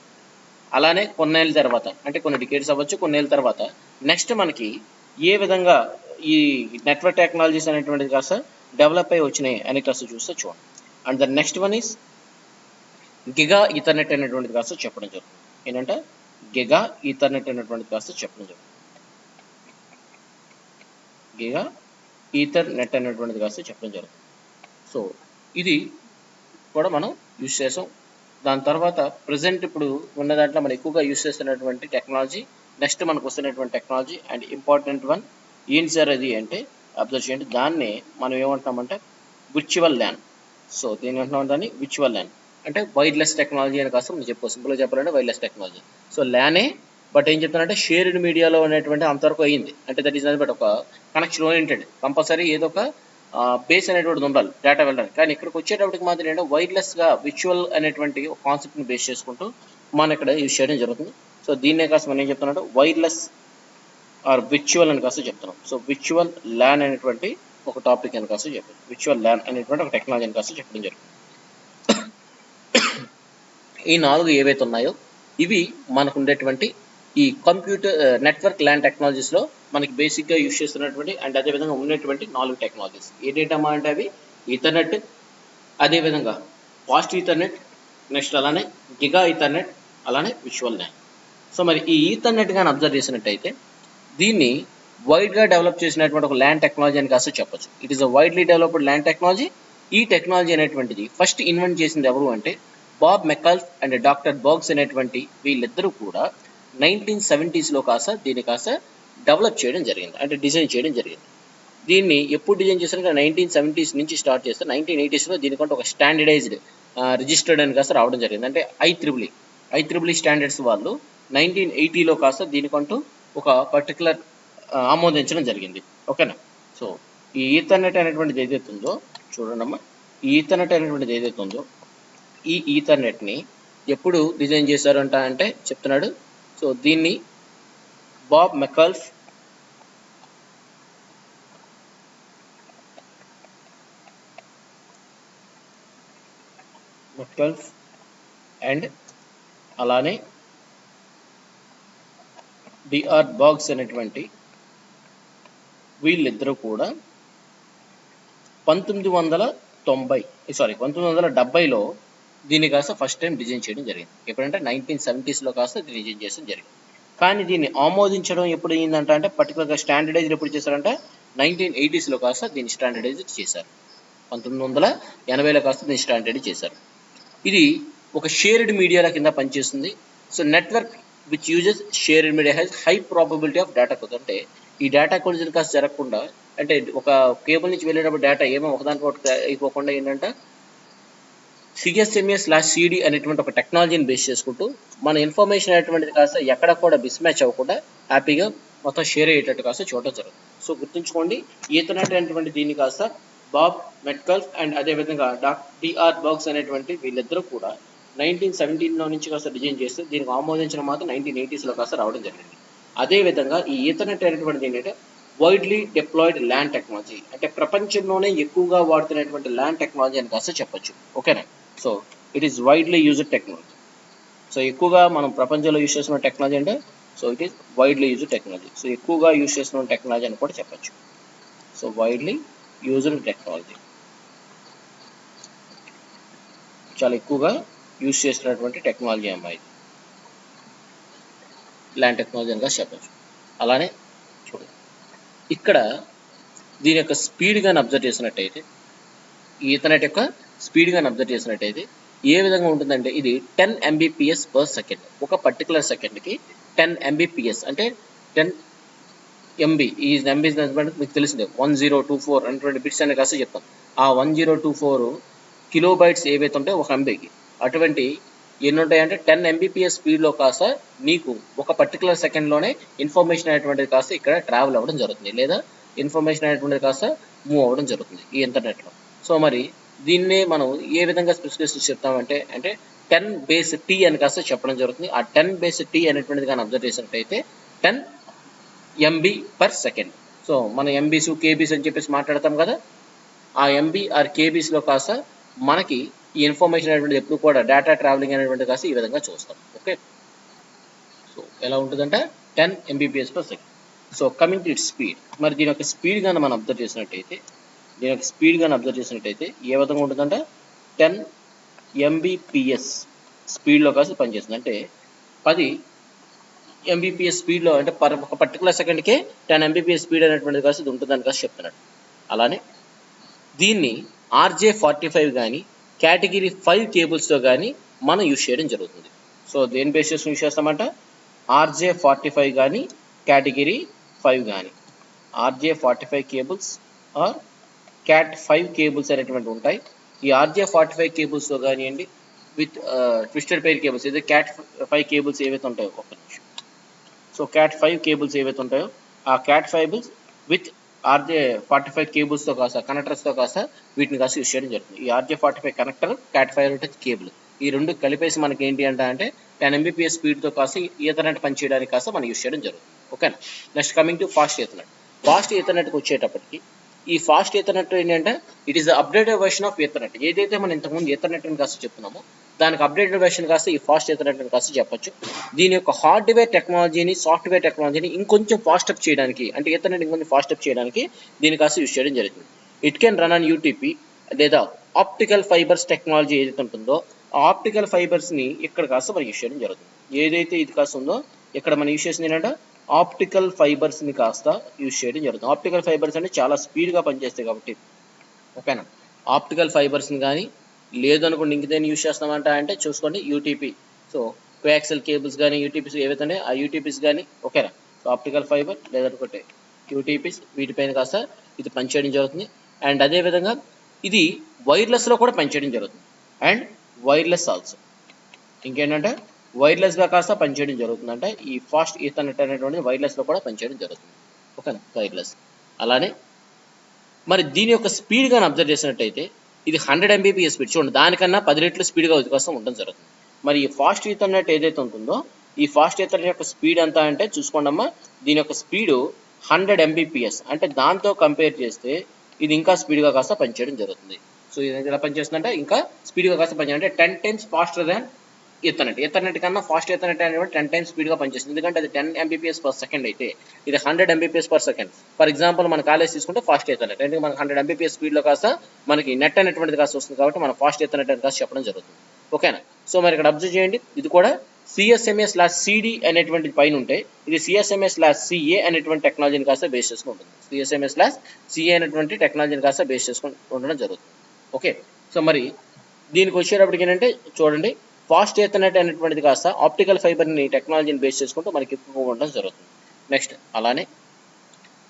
అలానే కొన్నేళ్ళ తర్వాత అంటే కొన్ని డికేడ్స్ అవ్వచ్చు, కొన్నేళ్ళ తర్వాత నెక్స్ట్ మనకి ఏ విధంగా ఈ నెట్వర్క్ టెక్నాలజీస్ అనేటువంటిది కాస్త డెవలప్ అయి వచ్చినాయి అని కాస్త చూస్తే చూడండి. And the next one is giga Ethernet అనేటువంటిది కాస్త చెప్పడం జరుగుతుంది. ఏంటంటే గిగా ఈథర్నెట్ అనేటువంటిది కాస్త చెప్పడం జరుగుతుంది. గిగా ఈథర్నెట్ అనేటువంటిది కాస్త చెప్పడం జరుగుతుంది. సో ఇది కూడా మనం యూజ్ చేసాం దాని తర్వాత ప్రజెంట్ ఇప్పుడు ఉన్న దాంట్లో మనం ఎక్కువగా యూస్ చేస్తున్నటువంటి టెక్నాలజీ, నెక్స్ట్ మనకు వస్తున్నటువంటి టెక్నాలజీ అండ్ ఇంపార్టెంట్ వన్ ఏంటి సార్ అది అంటే అబ్జర్వ్ చేయండి. దాన్నే మనం ఏమంటున్నామంటే విర్చువల్ ల్యాన్. సో దీని అంటున్నాం దాన్ని విర్చువల్ ల్యాన్ అంటే వైర్లెస్ టెక్నాలజీ అని కాస్త మనం చెప్పు, సింపుల్గా చెప్పాలంటే వైర్లెస్ టెక్నాలజీ. సో ల్యానే బట్ ఏం చెప్తానంటే షేర్డ్ మీడియాలో అనేటువంటి అంతవరకు అయ్యింది. అంటే దట్ ఈస్ బట్ ఒక కనెక్షన్ ఓరియంటెడ్, కంపల్సరీ ఏదో ఒక బేస్ అనేటువంటిది ఉండాలి డేటా వెళ్ళడానికి. కానీ ఇక్కడికి వచ్చేటప్పటికి మాత్రం ఏంటంటే వైర్లెస్గా విర్చువల్ అనేటువంటి ఒక కాన్సెప్ట్ని బేస్ చేసుకుంటూ మనం ఇక్కడ యూజ్ చేయడం జరుగుతుంది. సో దీన్నే కాస్త మనం ఏం చెప్తున్నట్టు వైర్లెస్ ఆర్ విర్చువల్ అని కాస్త చెప్తున్నాం. సో విర్చువల్ ల్యాన్ అనేటువంటి ఒక టాపిక్ అని కాస్త చెప్పారు. విర్చువల్ ల్యాన్ అనేటువంటి ఒక టెక్నాలజీ అని కాస్త చెప్పడం జరుగుతుంది. ఈ 4 ఏవైతే ఉన్నాయో ఇవి మనకు ఉండేటువంటి ఈ కంప్యూటర్ నెట్వర్క్ ల్యాన్ టెక్నాలజీస్లో మనకి బేసిక్గా యూజ్ చేస్తున్నటువంటి అండ్ అదేవిధంగా ఉన్నటువంటి 4 టెక్నాలజీస్ ఏంటమ్మా అంటే అవి ఈథర్నెట్, అదేవిధంగా ఫాస్ట్ ఈథర్నెట్, నెక్స్ట్ అలానే గిగా ఈథర్నెట్, అలానే విర్చువల్ ల్యాన్. సో మరి ఈ ఈథర్నెట్ కానీ అబ్జర్వ్ చేసినట్టయితే దీన్ని వైడ్గా డెవలప్ చేసినటువంటి ఒక ల్యాన్ టెక్నాలజీ అని కాస్త చెప్పొచ్చు. It is a widely developed LAN technology. ఈ టెక్నాలజీ అనేటువంటిది ఫస్ట్ ఇన్వెంట్ చేసింది ఎవరు అంటే Bob Metcalfe and doctor Boggs అనేటువంటి వీళ్ళిద్దరూ కూడా 1970s కాస్త దీన్ని కాస్త డెవలప్ చేయడం జరిగింది, అంటే డిజైన్ చేయడం జరిగింది. దీన్ని ఎప్పుడు డిజైన్ చేశారు? 1970s నుంచి స్టార్ట్ చేస్తే 1980s దీనికంటే ఒక స్టాండర్డైజ్డ్ రిజిస్టర్డ్ అని కాస్త రావడం జరిగింది. అంటే ఐఈఈఈ స్టాండర్డ్స్ వాళ్ళు 1980 కాస్త దీనికంటూ ఒక పర్టికులర్ ఆమోదించడం జరిగింది. ఓకేనా? సో ఈ ఈథర్నెట్ అనేటువంటిది ఏదైతే ఉందో చూడండమ్మా, ఈ ఈథర్నెట్ అనేటువంటిది ఏదైతే ఉందో ఈ ఈథర్నెట్ని ఎప్పుడు డిజైన్ చేశారంట అంటే చెప్తున్నాడు. సో దీన్ని బాబ్ మెకల్ఫ్ అండ్ అలానే డిఆర్ బాగ్స్ అనేటువంటి వీళ్ళిద్దరూ కూడా 1970లో దీన్ని కాస్త ఫస్ట్ టైం డిజైన్ చేయడం జరిగింది. ఎప్పుడంటే 1970s కాస్త డిజైన్ చేయడం జరిగింది. కానీ దీన్ని ఆమోదించడం ఎప్పుడు అయిందంట అంటే పర్టికులర్గా స్టాండర్డైజ్డ్ ఎప్పుడు చేశారంటే 1980s కాస్త దీన్ని స్టాండర్డైజ్డ్ చేశారు. 1980లో కాస్త దీన్ని స్టాండర్డైజ్ చేశారు. ఇది ఒక షేర్డ్ మీడియాల కింద పనిచేస్తుంది. So network which uses shared media has high probability of data collision. అంటే ఈ డేటా కొలిజన్ కాస్త జరగకుండా, అంటే ఒక కేబుల్ నుంచి వెళ్ళేటప్పుడు డేటా ఏమో ఒకదానికి ఒకటి అయిపోకుండా ఏంటంటే CSMA/CD అనేటువంటి ఒక టెక్నాలజీని బేస్ చేసుకుంటూ మన ఇన్ఫర్మేషన్ అనేటువంటిది కాస్త ఎక్కడ కూడా మిస్మ్యాచ్ అవ్వకుండా హ్యాపీగా మొత్తం షేర్ అయ్యేటట్టు కాస్త చూడటం జరుగుతుంది. సో గుర్తుంచుకోండి, ఈథర్నెట్ అనేటువంటి దీన్ని కాస్త బాబ్ మెట్కల్ఫ్ అండ్ అదేవిధంగా డిఆర్ బర్గ్స్ అనేటువంటి వీళ్ళిద్దరూ కూడా 1917 నుంచి కాస్త డిజైన్ చేస్తే దీనికి ఆమోదించడం మాత్రం 1980s కాస్త రావడం జరిగింది. అదేవిధంగా ఈ ఈథర్నెట్ అనేటువంటిది ఏంటంటే వైడ్లీ డిప్లాయిడ్ ల్యాన్ టెక్నాలజీ, అంటే ప్రపంచంలోనే ఎక్కువగా వాడుతున్నటువంటి ల్యాన్ టెక్నాలజీ అని కాస్త చెప్పొచ్చు. ఓకేనా? So it is widely used technology. So ఎక్కువగా మనం ప్రపంచంలో యూజ్ చేస్తున్న టెక్నాలజీ అంటే so it is widely used technology. So ఎక్కువగా యూజ్ చేస్తున్న టెక్నాలజీ అని కూడా చెప్పొచ్చు. సో వైడ్లీ యూజ్డ్ టెక్నాలజీ, చాలా ఎక్కువగా యూజ్ చేస్తున్నటువంటి టెక్నాలజీ అమ్మాయి ల్యాన్ టెక్నాలజీ అని కాస్త చెప్పచ్చు. అలానే చూడండి ఇక్కడ దీని యొక్క స్పీడ్ గాని అబ్జర్వ్ చేసినట్టయితే, ఈథర్నెట్ యొక్క స్పీడ్ గాని అబ్జర్వ్ చేసినట్టయితే ఏ విధంగా ఉంటుందంటే ఇది 10 Mbps per second. ఒక పర్టికులర్ సెకండ్కి 10 Mbps అంటే 10 MB. ఈ MB మీకు తెలిసిందే 1024 అనేటువంటి బిట్స్ అనే కాస్త చెప్తాం. ఆ 1024 కిలోబైట్స్ ఏవైతే ఉంటాయో ఒక MBకి అటువంటి ఎన్ని ఉంటాయంటే 10 Mbps స్పీడ్లో కాస్త మీకు ఒక పర్టికులర్ సెకండ్లోనే ఇన్ఫర్మేషన్ అనేటువంటిది కాస్త ఇక్కడ ట్రావెల్ అవ్వడం జరుగుతుంది, లేదా ఇన్ఫర్మేషన్ అనేటువంటిది కాస్త మూవ్ అవ్వడం జరుగుతుంది ఈ ఇంటర్నెట్లో. సో మరి దీన్నే మనం ఏ విధంగా స్పెసిఫికేషన్స్ చెప్తామంటే 10 బేస్ T అని కాస్త చెప్పడం జరుగుతుంది. ఆ 10 బేస్ T అనేటువంటిది కానీ అబ్జర్వ్ చేసినట్టయితే 10 MB per second. సో మన MBs KBs అని చెప్పేసి మాట్లాడతాం కదా, ఆ MB ఆర్ KBsలో కాస్త మనకి ఈ ఇన్ఫర్మేషన్ అనేటువంటిది ఎప్పుడు కూడా డేటా ట్రావెలింగ్ అనేటువంటిది కాస్త ఈ విధంగా చూస్తాం. ఓకే, సో ఎలా ఉంటుందంటే 10 Mbps per second. So coming to it speed, మరి దీని యొక్క స్పీడ్ కానీ మనం అబ్జర్వ్ చేసినట్టయితే ఏ విధంగా ఉంటుందంటే 10 Mbps స్పీడ్లో కాస్త పనిచేస్తుంది. అంటే 10 Mbps స్పీడ్లో అంటే ఒక పర్టికులర్ సెకండ్కే 10 Mbps స్పీడ్ అనేటువంటిది కాస్త ఉంటుందని కాస్త చెప్తున్నాడు. అలానే దీన్ని RJ45 కానీ కేటగిరీ 5 కేబుల్స్తో కానీ మనం యూజ్ చేయడం జరుగుతుంది. సో దేని బేసిస్ యూజ్ చేస్తామంట, RJ45 కానీ కేటగిరీ 5 కానీ, RJ45 cables are CAT5 cables అనేటువంటి ఉంటాయి. ఈ RJ45 కేబుల్స్తో కానివ్వండి విత్ ట్విస్టెడ్ పెయిర్ కేబుల్స్, ఇది CAT5 కేబుల్స్ ఏవైతే ఉంటాయో, ఒక్క నిమిషం. సో CAT5 కేబుల్స్ ఏవైతే ఉంటాయో ఆ CAT5 విత్ RJ45 కేబుల్స్తో కాస్త కనెక్టర్స్తో కాస్త వీటిని కాస్త యూజ్ చేయడం జరుగుతుంది. ఈ RJ45 కనెక్టర్, CAT5 కేబుల్, ఈ రెండు కలిపేసి మనకి ఏంటి అంటే 10 Mbps స్పీడ్తో కాస్త ఈథర్నెట్ పనిచేయడానికి కాస్త మనం యూజ్ చేయడం జరుగుతుంది. ఓకేనా. Next coming to fast Ethernet. Fast ఈథర్నెట్కి వచ్చేటప్పటికి ఈ ఫాస్ట్ ఈథర్నెట్ ఏంటంటే it is the updated version of Ethernet. ఏదైతే మనం ఇంతకుముందు ఈథర్నెట్ అని కాస్త చెప్తున్నామో దానికి అప్డేటెడ్ వెర్షన్ కాస్త ఈ ఫాస్ట్ ఈథర్నెట్ అని కాస్త చెప్పొచ్చు. దీని యొక్క హార్డ్వేర్ టెక్నాలజీని, సాఫ్ట్వేర్ టెక్నాలజీని ఇంకొంచెం ఫాస్ట్ అప్ చేయడానికి, అంటే ఈథర్నెట్ ఇంకొంచెం ఫాస్ట్ అప్ చేయడానికి దీని కాస్త యూజ్ చేయడం జరుగుతుంది. It can run on UTP లేదా ఆప్టికల్ ఫైబర్స్ టెక్నాలజీ ఏదైతే ఉంటుందో ఆ ఆప్టికల్ ఫైబర్స్ని ఇక్కడ కాస్త మనం యూజ్ చేయడం జరుగుతుంది. ఏదైతే ఇది కాస్త ఉందో ఇక్కడ మనం యూజ్ చేసింది ఏంటంటే ఆప్టికల్ ఫైబర్స్ని కాస్త యూజ్ చేయడం జరుగుతుంది. ఆప్టికల్ ఫైబర్స్ అంటే చాలా స్పీడ్గా పనిచేస్తాయి కాబట్టి, ఓకేనా. ఆప్టికల్ ఫైబర్స్ని కానీ లేదనుకోండి ఇంకేదైనా యూజ్ చేస్తామంట అంటే చూసుకోండి UTP. సో కోయాక్సిల్ కేబుల్స్ కానీ UTPs ఏవైతే ఉన్నాయో ఆ UTPs కానీ, ఓకేనా. సో ఆప్టికల్ ఫైబర్ లేదనుకుంటే UTPs వీటిపైన కాస్త ఇది పనిచేయడం జరుగుతుంది. అండ్ అదేవిధంగా ఇది వైర్లెస్లో కూడా పనిచేయడం జరుగుతుంది. అండ్ వైర్లెస్ ఆల్సో ఇంకేంటంటే వైర్లెస్గా కాస్త పనిచేయడం జరుగుతుందంటే ఈ ఫాస్ట్ ఈథర్నెట్ అనేటువంటిది వైర్లెస్లో కూడా పనిచేయడం జరుగుతుంది. ఓకేనా, వైర్లెస్. అలానే మరి దీని యొక్క స్పీడ్ కానీ అబ్జర్వ్ చేసినట్టయితే ఇది 100 Mbps స్పీడ్. చూడండి, దానికన్నా 10 రెట్లు స్పీడ్గా కోసం ఉండడం జరుగుతుంది. మరి ఈ ఫాస్ట్ ఈథర్నెట్ ఏదైతే ఉంటుందో ఈ ఫాస్ట్ ఈథర్నెట్ యొక్క స్పీడ్ ఎంత అంటే చూసుకోండి అమ్మా, దీని యొక్క స్పీడు 100 Mbps. అంటే దాంతో కంపేర్ చేస్తే ఇది ఇంకా స్పీడ్గా కాస్త పనిచేయడం జరుగుతుంది. సో ఇది ఎలా పనిచేస్తుందంటే ఇంకా స్పీడ్గా కాస్త పనిచేయాలి, అంటే 10 times faster than ethernet. Ethernet కన్నా ఫాస్ట్ ఈథర్నెట్ అనేది 10 times స్పీడ్గా పనిచేస్తుంది. ఎందుకంటే అది 10 Mbps per second అయితే ఇది 100 Mbps per second. For example మన కాలేజ్ తీసుకుంటే ఫాస్ట్ ఈథర్నెట్, ఎందుకంటే మనకు 100 Mbps స్పీడ్లో కాస్త మనకి నెట్ అనేటువంటిది కాస్త వస్తుంది కాబట్టి మనం ఫాస్ట్ ఈథర్నెట్ అని కాస్త చెప్పడం జరుగుతుంది. ఓకేనా. సో మరి ఇక్కడ అబ్జర్వ్ చేయండి, ఇది కూడా CSMA/CD అనేటువంటి పైన ఉంటే ఇది CSMA/CA అనేటువంటి టెక్నాలజీని కాస్త బేస్ చేసుకుని ఉంటుంది. CSMA/CA అనేటువంటి టెక్నాలజీని కాస్త బేస్ చేసుకుని ఉండడం జరుగుతుంది. ఓకే. సో మరి దీనికి వచ్చేటప్పటికి ఏంటంటే చూడండి, ఫాస్ట్ ఈథర్నెట్ అనేటువంటిది కాస్త ఆప్టికల్ ఫైబర్ని టెక్నాలజీని బేస్ చేసుకుంటూ మనకి ఎక్కువగా ఉండడం జరుగుతుంది. నెక్స్ట్ అలానే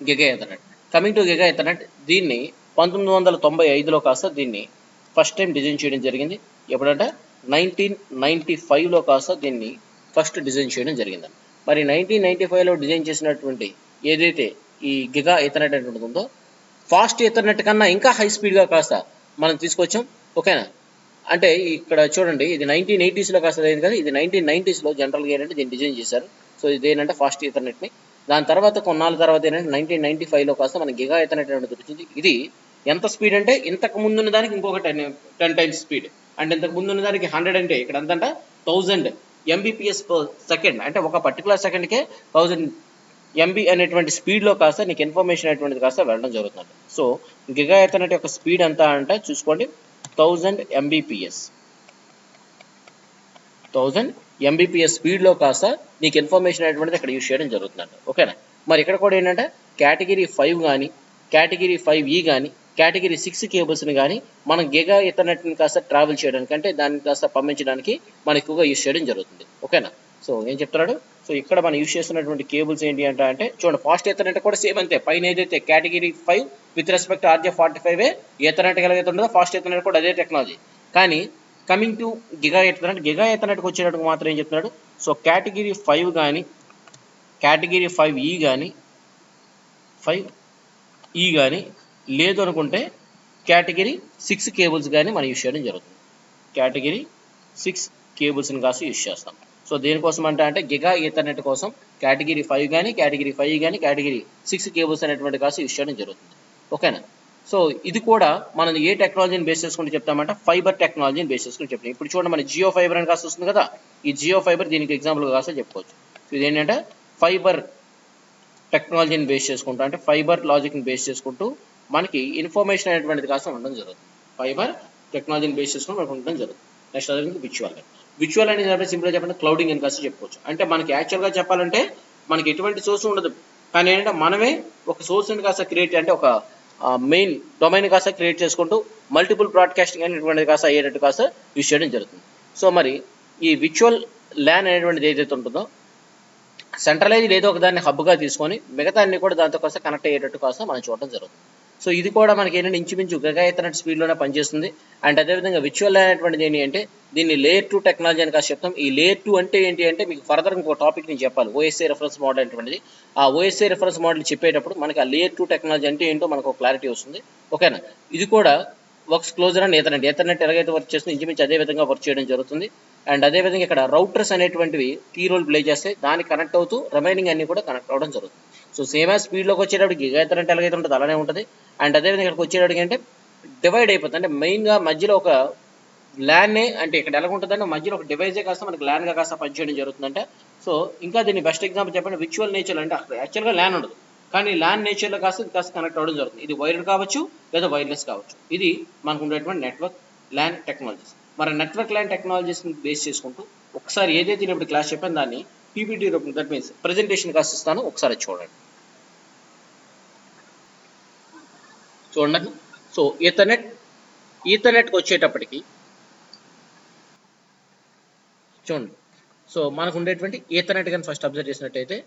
giga Ethernet. Coming to giga Ethernet, దీన్ని 1995లో కాస్త దీన్ని ఫస్ట్ టైం డిజైన్ చేయడం జరిగింది. ఎప్పుడంటే 1995లో కాస్త దీన్ని ఫస్ట్ డిజైన్ చేయడం జరిగిందండి. మరి 1995లో డిజైన్ చేసినటువంటి ఏదైతే ఈ గిగా ఈథర్నెట్ అనేటువంటి ఉందో ఫాస్ట్ ఈథర్నెట్ కన్నా ఇంకా హై స్పీడ్గా కాస్త మనం తీసుకొచ్చాం. ఓకేనా. అంటే ఇక్కడ చూడండి, ఇది 1980sలో కాస్త అయింది కదా, ఇది 1990sలో జనరల్గా ఏంటంటే దీన్ని డిజైన్ చేశారు. సో ఇది ఏంటంటే ఫాస్ట్ ఈథర్నెట్ని. దాని తర్వాత కొన్నాళ్ళ తర్వాత ఏంటంటే 1995లో కాస్త మన గిగా ఈథర్నెట్ అనేది వచ్చింది. ఇది ఎంత స్పీడ్ అంటే ఇంతకు ముందున్న దానికి ఇంకొక 10 times స్పీడ్. అంటే ఇంతకు ముందున్న దానికి 100 అంటే ఇక్కడ ఎంతంట 1000 Mbps per second. అంటే ఒక పర్టికులర్ సెకండ్కే 1000 MB అనేటువంటి స్పీడ్లో కాస్త నీకు ఇన్ఫర్మేషన్ అనేటువంటిది కాస్త వెళ్ళడం జరుగుతుంది. సో గిగా ఈథర్నెట్ యొక్క స్పీడ్ ఎంత అంటే చూసుకోండి 1000 Mbps. 1000 Mbps స్పీడ్లో కాస్త నీకు ఇన్ఫర్మేషన్ అనేటువంటిది ఇక్కడ యూజ్ చేయడం జరుగుతుందంట. ఓకేనా. మరి ఇక్కడ కూడా ఏంటంటే కేటగిరీ 5 కానీ కేటగిరీ 5E కానీ కేటగిరీ 6 కేబుల్స్ని కానీ మనం గిగా ఈథర్నెట్ని కాస్త ట్రావెల్ చేయడానికి, అంటే దాన్ని కాస్త పంపించడానికి మనం ఎక్కువగా యూజ్ చేయడం జరుగుతుంది. ఓకేనా. సో ఏం చెప్తున్నాడు, సో ఇక్కడ మనం యూజ్ చేస్తున్నటువంటి కేబుల్స్ ఏంటి అంటే చూడండి, ఫాస్ట్ ఈథర్నెట్ కూడా సేమ్ అంతే. పైన ఏదైతే category 5 with respect RJ45 Ethernet ఎలాగైతే ఉంటుందో ఫాస్ట్ ఈథర్నెట్ కూడా అదే టెక్నాలజీ. కానీ కమింగ్ టు గిగా ఈథర్నెట్కి వచ్చేటప్పుడు మాత్రం ఏం చెప్తున్నాడు, సో కేటగిరీ 5 కానీ కేటగిరీ 5E కానీ 5E కానీ లేదు అనుకుంటే కేటగిరీ 6 కేబుల్స్ కానీ మనం యూజ్ చేయడం జరుగుతుంది. కేటగిరీ 6 కేబుల్స్ని కాస్త యూజ్ చేస్తాం. సో దేనికోసం అంటే గిగా ఈథర్నెట్ కోసం కేటగిరీ 5 కానీ కేటగిరీ 5 కానీ కేటగిరీ 6 కేబుల్స్ అనేటువంటి కాస్త యూజ్ చేయడం జరుగుతుంది. ఓకేనా. సో ఇది కూడా మనం ఏ టెక్నాలజీని బేస్ చేసుకుని చెప్తామంటే ఫైబర్ టెక్నాలజీని బేస్ చేసుకుని చెప్తాం. ఇప్పుడు చూడండి, మన జియో ఫైబర్ అని కాస్త వస్తుంది కదా, ఈ జియో ఫైబర్ దీనికి ఎగ్జాంపుల్గా కాస్త చెప్పుకోవచ్చు. సో ఇదేంటంటే ఫైబర్ టెక్నాలజీని బేస్ చేసుకుంటూ, అంటే ఫైబర్ లాజిక్ని బేస్ చేసుకుంటూ మనకి ఇన్ఫర్మేషన్ అనేటువంటిది కాస్త ఉండడం జరుగుతుంది. ఫైబర్ టెక్నాలజీని బేస్ చేసుకుని మనకు ఉండడం జరుగుతుంది. నెక్స్ట్ అదే విజువల్ అనేది సింపుల్గా చెప్పండి క్లౌడింగ్ అని కాస్త చెప్పుకోవచ్చు. అంటే మనకి యాక్చువల్గా చెప్పాలంటే మనకి ఎటువంటి సోర్స్ ఉండదు, కానీ ఏంటంటే మనమే ఒక సోర్స్ని కాస్త క్రియేట్, అంటే ఒక మెయిన్ డొమైన్ కాస్త క్రియేట్ చేసుకుంటూ మల్టిపుల్ బ్రాడ్కాస్టింగ్ అనేటువంటిది కాస్త అయ్యేటట్టు కాస్త యూజ్ చేయడం జరుగుతుంది. సో మరి ఈ విర్చువల్ ల్యాన్ అనేటువంటిది ఏదైతే ఉంటుందో సెంట్రలైజ్డ్ ఏదో ఒక దాన్ని హబ్గా తీసుకొని మిగతా అన్ని కూడా దాంతో కోసం కనెక్ట్ అయ్యేటట్టు కోసం మనం చూడడం జరుగుతుంది. సో ఇది కూడా మనకి ఏంటంటే ఇంచుమించు గగా ఈథర్నెట్ స్పీడ్లోనే పనిచేస్తుంది. అండ్ అదేవిధంగా విర్చువల్ ల్యాన్ అనేటువంటిది ఏంటి అంటే దీన్ని లేయర్ 2 టెక్నాలజీ అని కాదు చెప్తాం. ఈ లేయర్ 2 అంటే ఏంటి అంటే మీకు ఫర్దర్ ఇంకో టాపిక్ నేను చెప్పాలి, ఓఎస్ఐ రెఫరెన్స్ మోడల్ అనేటువంటిది. ఆ ఓఎస్ఐ రెఫరెన్స్ మోడల్ చెప్పేటప్పుడు మనకి ఆ లేయర్ 2 టెక్నాలజీ అంటే ఏంటో మనకు ఒక క్లారిటీ వస్తుంది. ఓకేనా. ఇది కూడా works closer and ethernet. Ethernet ఎలాగైతే వర్క్ చేస్తుంది ఇంచుమించు అదే విధంగా వర్క్ చేయడం జరుగుతుంది. అండ్ అదేవిధంగా ఇక్కడ రౌటర్స్ అనేటువంటివి కీ రోల్ ప్లే చేస్తాయి. దానికి కనెక్ట్ అవుతూ రిమైనింగ్ అన్ని కూడా కనెక్ట్ అవ్వడం జరుగుతుంది. సో సేమ్ యాజ్ స్పీడ్లోకి వచ్చేటప్పటికి గిగా ఈథర్నెట్ ఎలాగైతే ఉంటుందో అలానే ఉంటుంది. అండ్ అదేవిధంగా ఇక్కడికి వచ్చేటప్పటికి అంటే డివైడ్ అయిపోతుంది. అంటే మెయిన్గా మధ్యలో ఒక ల్యాన్నే అంటే ఇక్కడ ఎలా ఉంటుందంటే మధ్యలో ఒక డివైజే కాస్త మనకి ల్యాన్గా కాస్త పనిచేయడం జరుగుతుందంటే. సో ఇంకా దీన్ని బెస్ట్ ఎగ్జాంపుల్ చెప్పండి, విర్చువల్ నేచర్ అంటే అక్కడ యాక్చువల్గా ల్యాన్ ఉండదు, కానీ ల్యాన్ నేచర్లో కాస్త కనెక్ట్ అవ్వడం జరుగుతుంది. ఇది వైర్డ్ కావచ్చు లేదా వైర్లెస్ కావచ్చు. ఇది మనకు ఉండేటువంటి నెట్వర్క్ ల్యాన్ టెక్నాలజీస్. మరి నెట్వర్క్ ల్యాన్ టెక్నాలజీస్ని బేస్ చేసుకుంటూ ఒకసారి ఏదైతే నేను ఇప్పుడు క్లాస్ చెప్పాను దాన్ని పీపీటీ రూపంలో, దట్ మీన్స్ ప్రెజెంటేషన్ కాస్త ఇస్తాను, ఒకసారి చూడండి. చూడండి. సో ఈథర్నెట్కి వచ్చేటప్పటికి చూడండి. సో మనకు ఉండేటువంటి ఈథర్నెట్ కానీ ఫస్ట్ అబ్జర్వ్ చేసినట్టయితే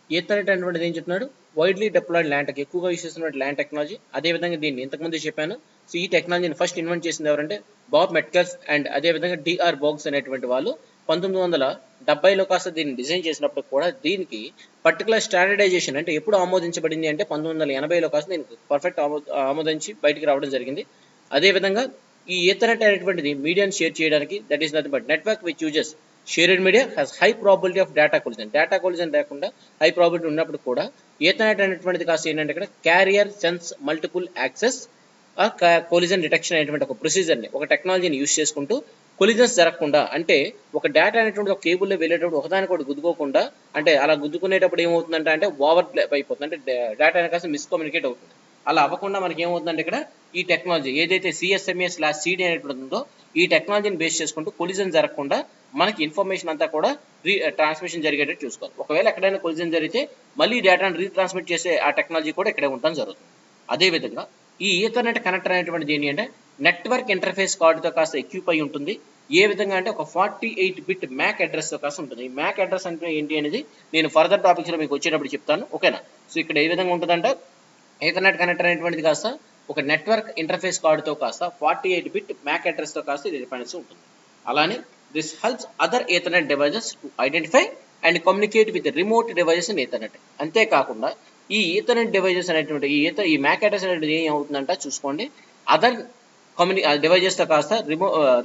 ఈథర్నెట్ అనేటువంటిది ఏం చెప్తున్నాడు, వైడ్లీ డిప్లాయిడ్ ల్యాన్ టెక్, ఎక్కువగా యూస్ చేస్తున్నటువంటి ల్యాన్ టెక్నాలజీ. అదేవిధంగా దీన్ని ఇంతకుముందు చెప్పాను. సో ఈ టెక్నాలజీని ఫస్ట్ ఇన్వెంట్ చేసింది ఎవరంటే బాబ్ మెట్కల్స్ అండ్ అదేవిధంగా డిఆర్ బోగ్స్ అనేటువంటి వాళ్ళు 1970లో కాస్త దీన్ని డిజైన్ చేసినప్పుడు కూడా దీనికి పర్టికులర్ స్టాండర్డైజేషన్ అంటే ఎప్పుడు ఆమోదించబడింది అంటే 1980లో కాస్త దీనికి పర్ఫెక్ట్ ఆమోదించి బయటికి రావడం జరిగింది. అదేవిధంగా ఈ ఈథర్నెట్ అనేటువంటిది మీడియాని షేర్ చేయడానికి, that is nothing but network which uses shared media has high probability of data collision. Data collision లేకుండా హై ప్రాబిలిటీ ఉన్నప్పుడు కూడా ఈథర్నెట్ అనేటువంటిది కాస్త ఏంటంటే ఇక్కడ carrier sense multiple access collision detection అనేటువంటి ఒక ప్రొసీజర్ని, ఒక టెక్నాలజీని యూస్ చేసుకుంటూ కొలిజన్స్ జరగకుండా, అంటే ఒక డేటా అనేటువంటి ఒక కేబుల్లో వెళ్ళేటప్పుడు ఒకదానికొకటి గుద్దుకోకుండా, అంటే అలా గుద్దుకునేటప్పుడు ఏమవుతుందంటే అంటే ఓవర్ అయిపోతుంది, అంటే డేటా అనేది కాస్త మిస్కమ్యూనికేట్ అవుతుంది. అలా అవ్వకుండా మనకి ఏమవుతుందంటే ఇక్కడ ఈ టెక్నాలజీ ఏదైతే CSMA/CD అనేటువంటి ఉందో ఈ టెక్నాలజీని బేస్ చేసుకుంటూ కొలిజన్ జరగకుండా మనకి ఇన్ఫర్మేషన్ అంతా కూడా ట్రాన్స్మిషన్ జరిగేటట్టు చూసుకోవాలి. ఒకవేళ ఎక్కడైనా కొలిజన్ జరిగితే మళ్ళీ డేటాను రీట్రాన్స్మిట్ చేసే ఆ టెక్నాలజీ కూడా ఇక్కడే ఉండడం జరుగుతుంది. అదేవిధంగా ఈ ఈథర్నెట్ కనెక్టర్ అనేటువంటిది ఏంటి అంటే నెట్వర్క్ ఇంటర్ఫేస్ కార్డుతో కాస్త ఎక్విప్ అయి ఉంటుంది. ఏ విధంగా అంటే ఒక 48 బిట్ మ్యాక్ అడ్రస్తో కాస్త ఉంటుంది. ఈ మ్యాక్ అడ్రస్ అంటే ఏంటి అనేది నేను ఫర్దర్ టాపిక్స్లో మీకు వచ్చేటప్పుడు చెప్తాను. ఓకేనా. సో ఇక్కడ ఏ విధంగా ఉంటుందంటే ఈథర్నెట్ కనెక్టర్ అనేటువంటిది కాస్త ఒక నెట్వర్క్ ఇంటర్ఫేస్ కార్డుతో కాస్త 48 బిట్ మ్యాక్ అడ్రస్తో కాస్త ఇది డిపెండెన్సీ ఉంటుంది. అలానే this helps other Ethernet devices to identify and communicate with remote devices in Ethernet. అంతేకాకుండా ఈ ఈథర్నెట్ డివైజెస్ అనేటువంటి ఈ మ్యాక్ అడ్రస్ అనేటువంటి ఏమవుతుందంటే చూసుకోండి, అదర్ డివైజెస్తో కాస్త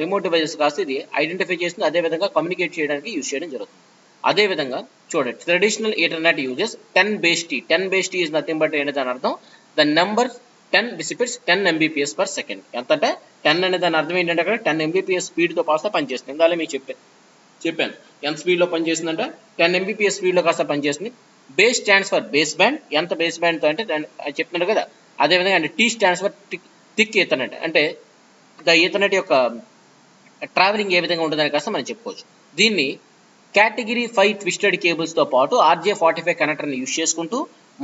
రిమోట్ డివైజెస్ కాస్త ఇది ఐడెంటిఫై చేస్తుంది. అదేవిధంగా కమ్యూనికేట్ చేయడానికి యూజ్ చేయడం జరుగుతుంది. అదేవిధంగా చూడండి, traditional ethernet uses 10 base T. 10 base T is nothing but ఏంటి దాని అర్థం, the number 10 depicts 10 Mbps per second. ఎంత అంటే 10 అనే దాని అర్థం ఏంటంటే అక్కడ 10 Mbps స్పీడ్తో కాస్త పనిచేస్తుంది. ఇందాక మీకు చెప్పాను ఎంత స్పీడ్లో పనిచేస్తుందంటే 10 Mbps స్పీడ్లో కాస్త పనిచేస్తుంది. Base stands for base band. ఎంత బేస్ బ్యాండ్తో అంటే చెప్తున్నారు కదా. అదేవిధంగా అంటే tea stands for thick Ethernet, అంటే ద ఈథర్నెట్ యొక్క ట్రావెలింగ్ ఏ విధంగా ఉంటుందని కాస్త మనం చెప్పుకోవచ్చు. దీన్ని కేటగిరీ 5 ట్విస్టెడ్ కేబుల్స్తో పాటు RJ45 కనెక్టర్ని యూజ్ చేసుకుంటూ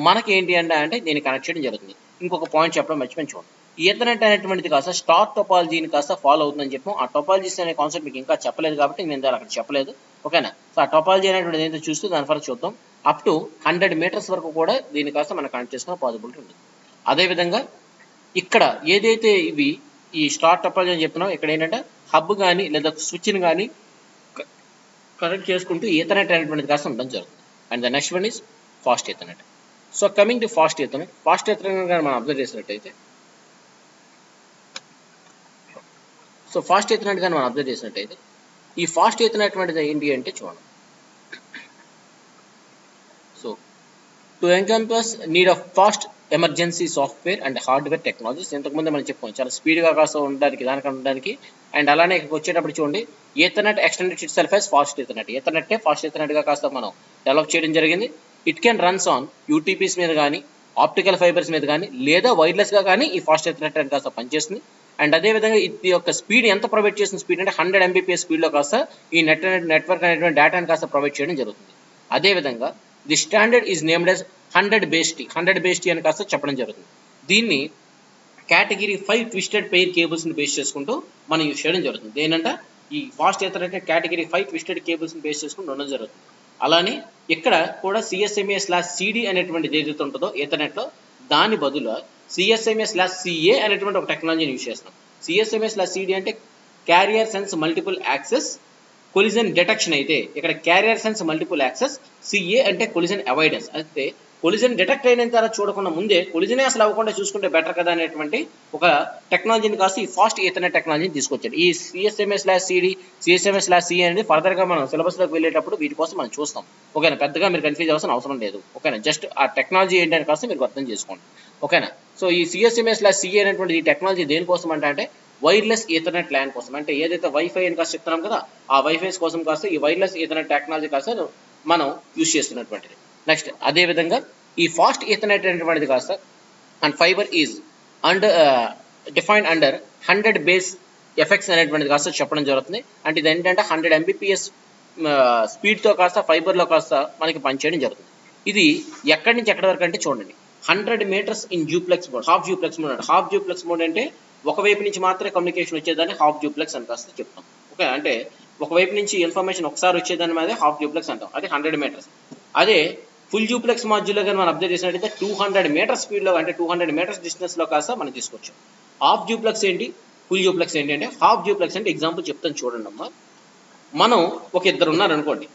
మనకి ఏంటి అంటే దీన్ని కనెక్ట్ చేయడం జరుగుతుంది. ఇంకొక పాయింట్ చెప్పడం మర్చిపోయి చూడండి, ఈథర్నెట్ అనేటువంటిది కాస్త స్టార్ టోపాలజీని కాస్త ఫాలో అవుతుందని చెప్పాం. ఆ టోపాలజీస్ అనే కాన్సెప్ట్ మీకు ఇంకా చెప్పలేదు కాబట్టి నేను దాన్ని అక్కడ చెప్పలేదు. ఓకేనా. సో ఆ టోపాలజీ అనేటువంటిది ఏంటో చూస్తూ దాని వరకు చూద్దాం. అప్ టు 100 మీటర్స్ వరకు కూడా దీన్ని కాస్త మనం కనెక్ట్ చేసుకునే పాసిబిలిటీ ఉంటుంది. అదేవిధంగా ఇక్కడ ఏదైతే ఇవి ఈ స్టార్ టోపాలజీ అని చెప్తున్నాం, ఇక్కడ ఏంటంటే హబ్ కానీ లేదా స్విచ్ని కానీ కనెక్ట్ చేసుకుంటూ ఈథర్నెట్ అనేటువంటిది కాస్త ఉండడం జరుగుతుంది. And the next one is fast Ethernet. So coming to fast Ethernet కానీ మనం అబ్జర్వ్ చేసినట్టయితే ఈ ఫాస్ట్ ఈథర్నెట్ అనేటువంటిది ఏంటి అంటే చూడండి, so to encompass need of fast emergency software and hardware technologies. ఇంతకుముందే మనం చెప్పుకోండి చాలా స్పీడ్గా కాస్త ఉండడానికి ఉండడానికి. అండ్ అలానే ఇక్కడికి వచ్చేటప్పుడు చూడండి, Ethernet extended itself as fast Ethernet. ఈథర్నెట్టే ఫాస్ట్ ఈథర్నెట్గా కాస్త మనం డెవలప్ చేయడం జరిగింది. It can runs on UTPs మీద కానీ ఆప్టికల్ ఫైబర్స్ మీద కానీ లేదా వైర్లెస్గా కానీ ఈ ఫాస్ట్ ఈథర్నెట్ అని కాస్త పనిచేస్తుంది. అండ్ అదేవిధంగా ఇది యొక్క స్పీడ్ ఎంత ప్రొవైడ్ చేసిన స్పీడ్ అంటే 100 Mbps స్పీడ్లో కాస్త ఈ నెట్వర్క్ అనేటువంటి డేటాను కాస్త ప్రొవైడ్ చేయడం జరుగుతుంది. అదేవిధంగా the standard is named as 100 base T అని కాస్త చెప్పడం జరుగుతుంది. దీన్ని కేటగిరీ 5 ట్విస్టెడ్ పెయిర్ కేబుల్స్ని బేస్ చేసుకుంటూ మనం యూజ్ చేయడం జరుగుతుంది. ఏంటంటే ఈ ఫాస్ట్ ఈథర్నెట్ కేటగిరీ 5 ట్విస్టెడ్ కేబుల్స్ని బేస్ చేసుకుని ఉండడం జరుగుతుంది. అలానే ఇక్కడ కూడా CSMA/CD అనేటువంటిది ఏదైతే ఉంటుందో ఈథర్నెట్లో దాని బదులు CSMA/CA అనేటువంటి ఒక టెక్నాలజీని యూజ్ చేస్తున్నాం. CSMA/CD అంటే carrier sense multiple access collision detection అయితే ఇక్కడ carrier sense multiple access, CA అంటే కొలిజన్ అవాయిడెన్స్. అయితే కొలిజన్ డిటెక్ట్ అయిన తర్వాత చూడకుండా ముందే కొలిజనే అసలు అవ్వకుండా చూసుకుంటే బెటర్ కదా అనేటువంటి ఒక టెక్నాలజీని కాస్త ఈ ఫాస్ట్ ఈథర్నెట్ టెక్నాలజీని తీసుకొచ్చాడు. ఈ CSMA/CD CSMA/CA అనేది ఫర్దర్గా మనం సిలబస్లోకి వెళ్ళేటప్పుడు వీటి కోసం మనం చూస్తాం. ఓకేనా, పెద్దగా మీరు కన్ఫ్యూజ్ అవ్వాల్సిన అవసరం లేదు. ఓకేనా, జస్ట్ ఆ టెక్నాలజీ ఏంటని కాస్త మీరు అర్థం చేసుకోండి. ఓకేనా, సో ఈ CSMA/CA అనేటువంటి ఈ టెక్నాలజీ దేనికోసం అంటే వైర్లెస్ ఈథర్నెట్ ల్యాన్ కోసం. అంటే ఏదైతే వైఫై అని కాస్త చెప్తున్నాం కదా, ఆ వైఫైస్ కోసం కాస్త ఈ వైర్లెస్ ఈథర్నెట్ టెక్నాలజీ కాస్త మనం యూజ్ చేస్తున్నటువంటిది. నెక్స్ట్ అదేవిధంగా ఈ ఫాస్ట్ ఈథర్నెట్ అనేటువంటిది కాస్త and fibre is and defined under 100 base effects అనేటువంటిది కాస్త చెప్పడం జరుగుతుంది. అంటే ఇది ఏంటంటే 100 Mbps స్పీడ్తో కాస్త ఫైబర్లో కాస్త మనకి పనిచేయడం జరుగుతుంది. ఇది ఎక్కడి నుంచి ఎక్కడి వరకు అంటే చూడండి, 100 meters in duplex mode, half duplex mode అంటే హాఫ్ డ్యూప్లెక్స్ మోడ్ అంటే ఒకవైపు నుంచి మాత్రమే కమ్యూనికేషన్ వచ్చేదాన్ని హాఫ్ డ్యూప్లెక్స్ అని కాస్త చెప్తాం. ఓకే, అంటే ఒకవైపు నుంచి ఇన్ఫర్మేషన్ ఒకసారి వచ్చేదాని మీద హాఫ్ డ్యూప్లెక్స్ అంటాం. అది 100 మీటర్స్. అదే ఫుల్ డ్యూప్లెక్స్ మాడ్యూల్లో కానీ మనం అబ్జర్వ్ చేసినట్టయితే 200 మీటర్స్ స్పీడ్లో, అంటే 200 మీటర్స్ డిస్టెన్స్లో కాస్త మనం తీసుకోవచ్చు. హాఫ్ డ్యూప్లెక్స్ ఏంటి, ఫుల్ డ్యూప్లెక్స్ ఏంటి అంటే హాఫ్ డ్యూప్లెక్స్ అంటే ఎగ్జాంపుల్ చెప్తాను చూడండి అమ్మా. మనం ఒక ఇద్దరు ఉన్నారనుకోండి,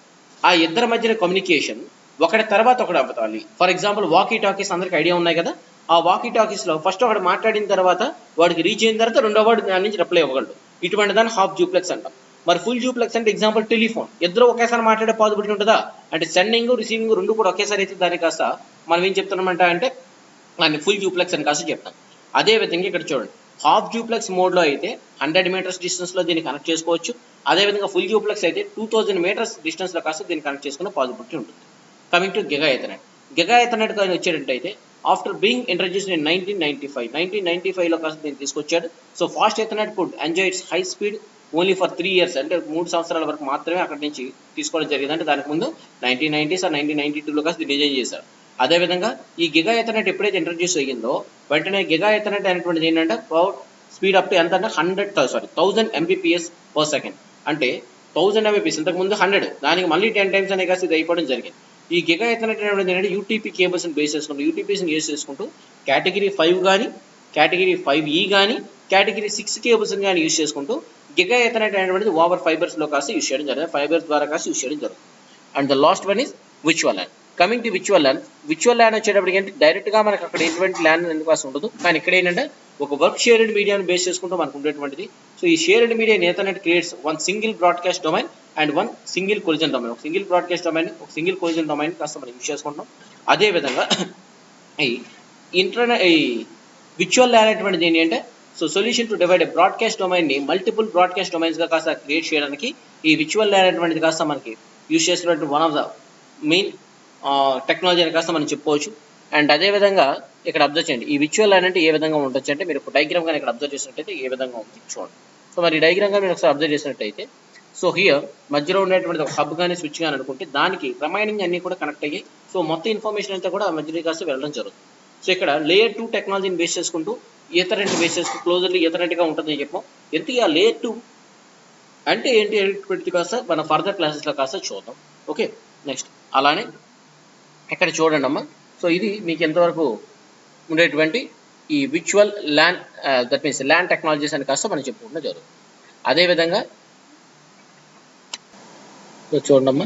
ఆ ఇద్దరి మధ్యన కమ్యూనికేషన్ ఒకటి తర్వాత ఒకటి అవ్వాలి. ఫర్ ఎగ్జాంపుల్ వాకీ టాకీస్ అందరికి ఐడియా ఉన్నాయి కదా, ఆ వాకీ టాకీస్లో ఫస్ట్ ఒకటి మాట్లాడిన తర్వాత వాడికి రీచ్ అయిన తర్వాత రెండో వాడు దాని నుంచి రిప్లై ఇవ్వగలడు. ఇటువంటి దాన్ని హాఫ్ డ్యూప్లెక్స్ అంటాం. మరి ఫుల్ డ్యూప్లెక్స్ అంటే ఎగ్జాంపుల్ టెలిఫోన్, ఇద్దరు ఒకేసారి మాట్లాడే పాసిబిలిటీ ఉంటుందా అంటే సెండింగ్ రిసీవింగ్ రెండు కూడా ఒకేసారి అయితే దాన్ని కాస్త మనం ఏం చెప్తున్నామంట అంటే దాన్ని ఫుల్ డ్యూప్లెక్స్ అని కాస్త చెప్తాం. అదేవిధంగా ఇక్కడ చూడండి, హాఫ్ డ్యూప్లెక్స్ మోడ్లో అయితే 100 మీటర్స్ డిస్టెన్స్లో దీన్ని కనెక్ట్ చేసుకోవచ్చు. అదేవిధంగా ఫుల్ డ్యూప్లెక్స్ అయితే 2000 మీటర్స్ డిస్టెన్స్లో కాస్త దీన్ని కనెక్ట్ చేసుకునే పాసిబిలిటీ ఉంటుంది. Coming to giga Ethernet. Giga Ethernet కానీ వచ్చేటట్టయితే ఆఫ్టర్ బీయింగ్ ఇంట్రడ్యూస్డ్ ఇన్ 1995లో కాస్త దీన్ని తీసుకొచ్చాడు. So fast Ethernet could enjoy it's high speed only for 3 years, అంటే 3 సంవత్సరాల వరకు మాత్రమే అక్కడి నుంచి తీసుకోవడం జరిగింది. అంటే దానికి ముందు 1990s or 1992లో కాస్త డిజైన్ చేశారు. అదేవిధంగా ఈ గిగా ఈథర్నెట్ ఎప్పుడైతే ఇంట్రడ్యూస్ అయ్యిందో వెంటనే గిగా ఈథర్నెట్ అనేటువంటిది ఏంటంటే స్పీడ్ అప్ టు ఎంత అంటే 1000 Mbps per second. అంటే 1000 Mbps, ఇంతకుముందు 100, దానికి మళ్ళీ 10 times అనే కాస్త ఇది అయిపోవడం జరిగింది. ఈ గిగా ఈథర్నెట్ అనేటువంటిది ఏంటంటే యూటీపీ కేబుల్స్ని బేస్ చేసుకుంటూ, యూటీపీస్ని యూజ్ చేసుకుంటూ కేటగిరీ 5 కానీ, కేటగిరీ 5E కానీ, కేటగిరీ 6 కేబుల్స్ని కానీ యూజ్ చేసుకుంటూ గిగా ఈథర్నెట్ అనేటువంటిది ఓవర్ ఫైబర్స్లో కాస్త యూజ్ చేయడం జరుగుతుంది, ఫైబర్స్ ద్వారా కాస్త యూజ్ చేయడం జరుగుతుంది. And the last one is virtual LAN. Coming to virtual LAN వచ్చేటప్పటికి ఏంటి, డైరెక్ట్గా మనకు అక్కడ ఎటువంటి ల్యాన్ ఎందుకు కాస్త ఉండదు, కానీ ఇక్కడ ఏంటంటే ఒక వర్క్ షేర్డ్ మీడియాను బేస్ చేసుకుంటూ మనకు ఉండేటువంటిది. సో ఈ shared media Ethernet creates one single broadcast domain and one single collision domain. ఒక సింగిల్ బ్రాడ్కాస్ట్ డొమైన్, ఒక సింగిల్ కొలిజన్ డొమైన్ కాస్త మనం యూజ్ చేసుకుంటాం. అదేవిధంగా ఈ విర్చువల్ ల్యాన్ అనేటువంటిది ఏంటి అంటే so solution to divide broadcast డొమైన్ని మల్టిపుల్ బ్రాడ్కాస్ట్ డొమైన్స్గా కాస్త క్రియేట్ చేయడానికి ఈ విర్చువల్ ల్యాన్ అనేటువంటిది కాస్త మనకి యూజ్ చేసినటువంటి one of the main technology అని కాస్త మనం చెప్పుకోవచ్చు. అండ్ అదేవిధంగా ఇక్కడ అబ్జర్వ్ చేయండి, ఈ విర్చువల్ ల్యాన్ అంటే ఏ విధంగా ఉండొచ్చు అంటే మీరు డయాగ్రామ్ కానీ ఇక్కడ అబ్జర్వ్ చేసినట్టయితే ఏ విధంగా ఉంది చూడండి. సో మరి డయాగ్రామ్ కానీ మీరు ఒకసారి అబ్జర్వ్ చేసినట్టయితే సో హియర్ మధ్యలో ఉండేటువంటి ఒక హబ్ కానీ స్విచ్ కానీ అనుకుంటే దానికి రిమైనింగ్ అన్నీ కూడా కనెక్ట్ అయ్యాయి. సో మొత్తం ఇన్ఫర్మేషన్ అంతా కూడా మధ్యలో కాస్త వెళ్ళడం జరుగుతుంది. సో ఇక్కడ లేయర్ 2 టెక్నాలజీని బేస్ చేసుకుంటూ ఈథర్నెట్ బేస్ చేసుకుంటూ క్లోజర్లీ ఈథర్నెట్గా ఉంటుందని చెప్పాం. ఎందుకు ఆ లేయర్ 2 అంటే ఏంటి అనేది కాస్త మన ఫర్దర్ క్లాసెస్లో కాస్త చూద్దాం. ఓకే, నెక్స్ట్ అలానే ఇక్కడ చూడండి అమ్మా. సో ఇది మీకు ఎంతవరకు ఉండేటువంటి ఈ virtual LAN, that means LAN technologies అని కాస్త మనం చెప్పుకుంటూ జరుగుతుంది. అదేవిధంగా చూడండి అమ్మా.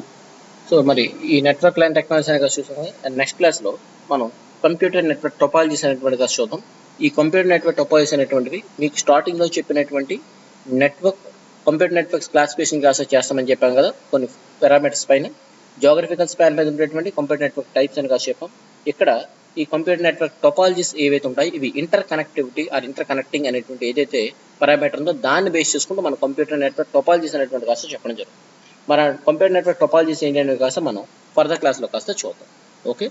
సో మరి ఈ నెట్వర్క్ ల్యాన్ టెక్నాలజీ అని కాస్త చూసాం. అండ్ నెక్స్ట్ క్లాస్లో మనం కంప్యూటర్ నెట్వర్క్ టోపాలజీస్ అనేటువంటి కాస్త చూద్దాం. ఈ కంప్యూటర్ నెట్వర్క్ టోపాలజీస్ అనేటువంటివి మీకు స్టార్టింగ్లో చెప్పినటువంటి కంప్యూటర్ నెట్వర్క్స్ క్లాసిఫికేషన్ కాస్త చేస్తామని చెప్పాం కదా, కొన్ని పారామీటర్స్ పైన జాగ్రఫికల్ స్పాన్ మీద ఉండేటువంటి కంప్యూటర్ నెట్వర్క్ టైప్స్ అని కాస్త చెప్పాం. ఇక్కడ ఈ కంప్యూటర్ నెట్వర్క్ టోపాలజీస్ ఏవైతే ఉంటాయి ఇవి inter connectivity are inter connecting అనేటువంటి ఏదైతే పారామీటర్ ఉందో దాన్ని బేస్ చేసుకుంటూ మన కంప్యూటర్ నెట్వర్క్ టోపాలజీస్ అనేటువంటి కాస్త చెప్పడం జరుగుతుంది. మన కంప్యూటర్ నెట్వర్క్ టోపాలజీస్ ఏంటి అనేది కాస్త మనం ఫర్దర్ క్లాస్లో కాస్త చూద్దాం. ఓకే.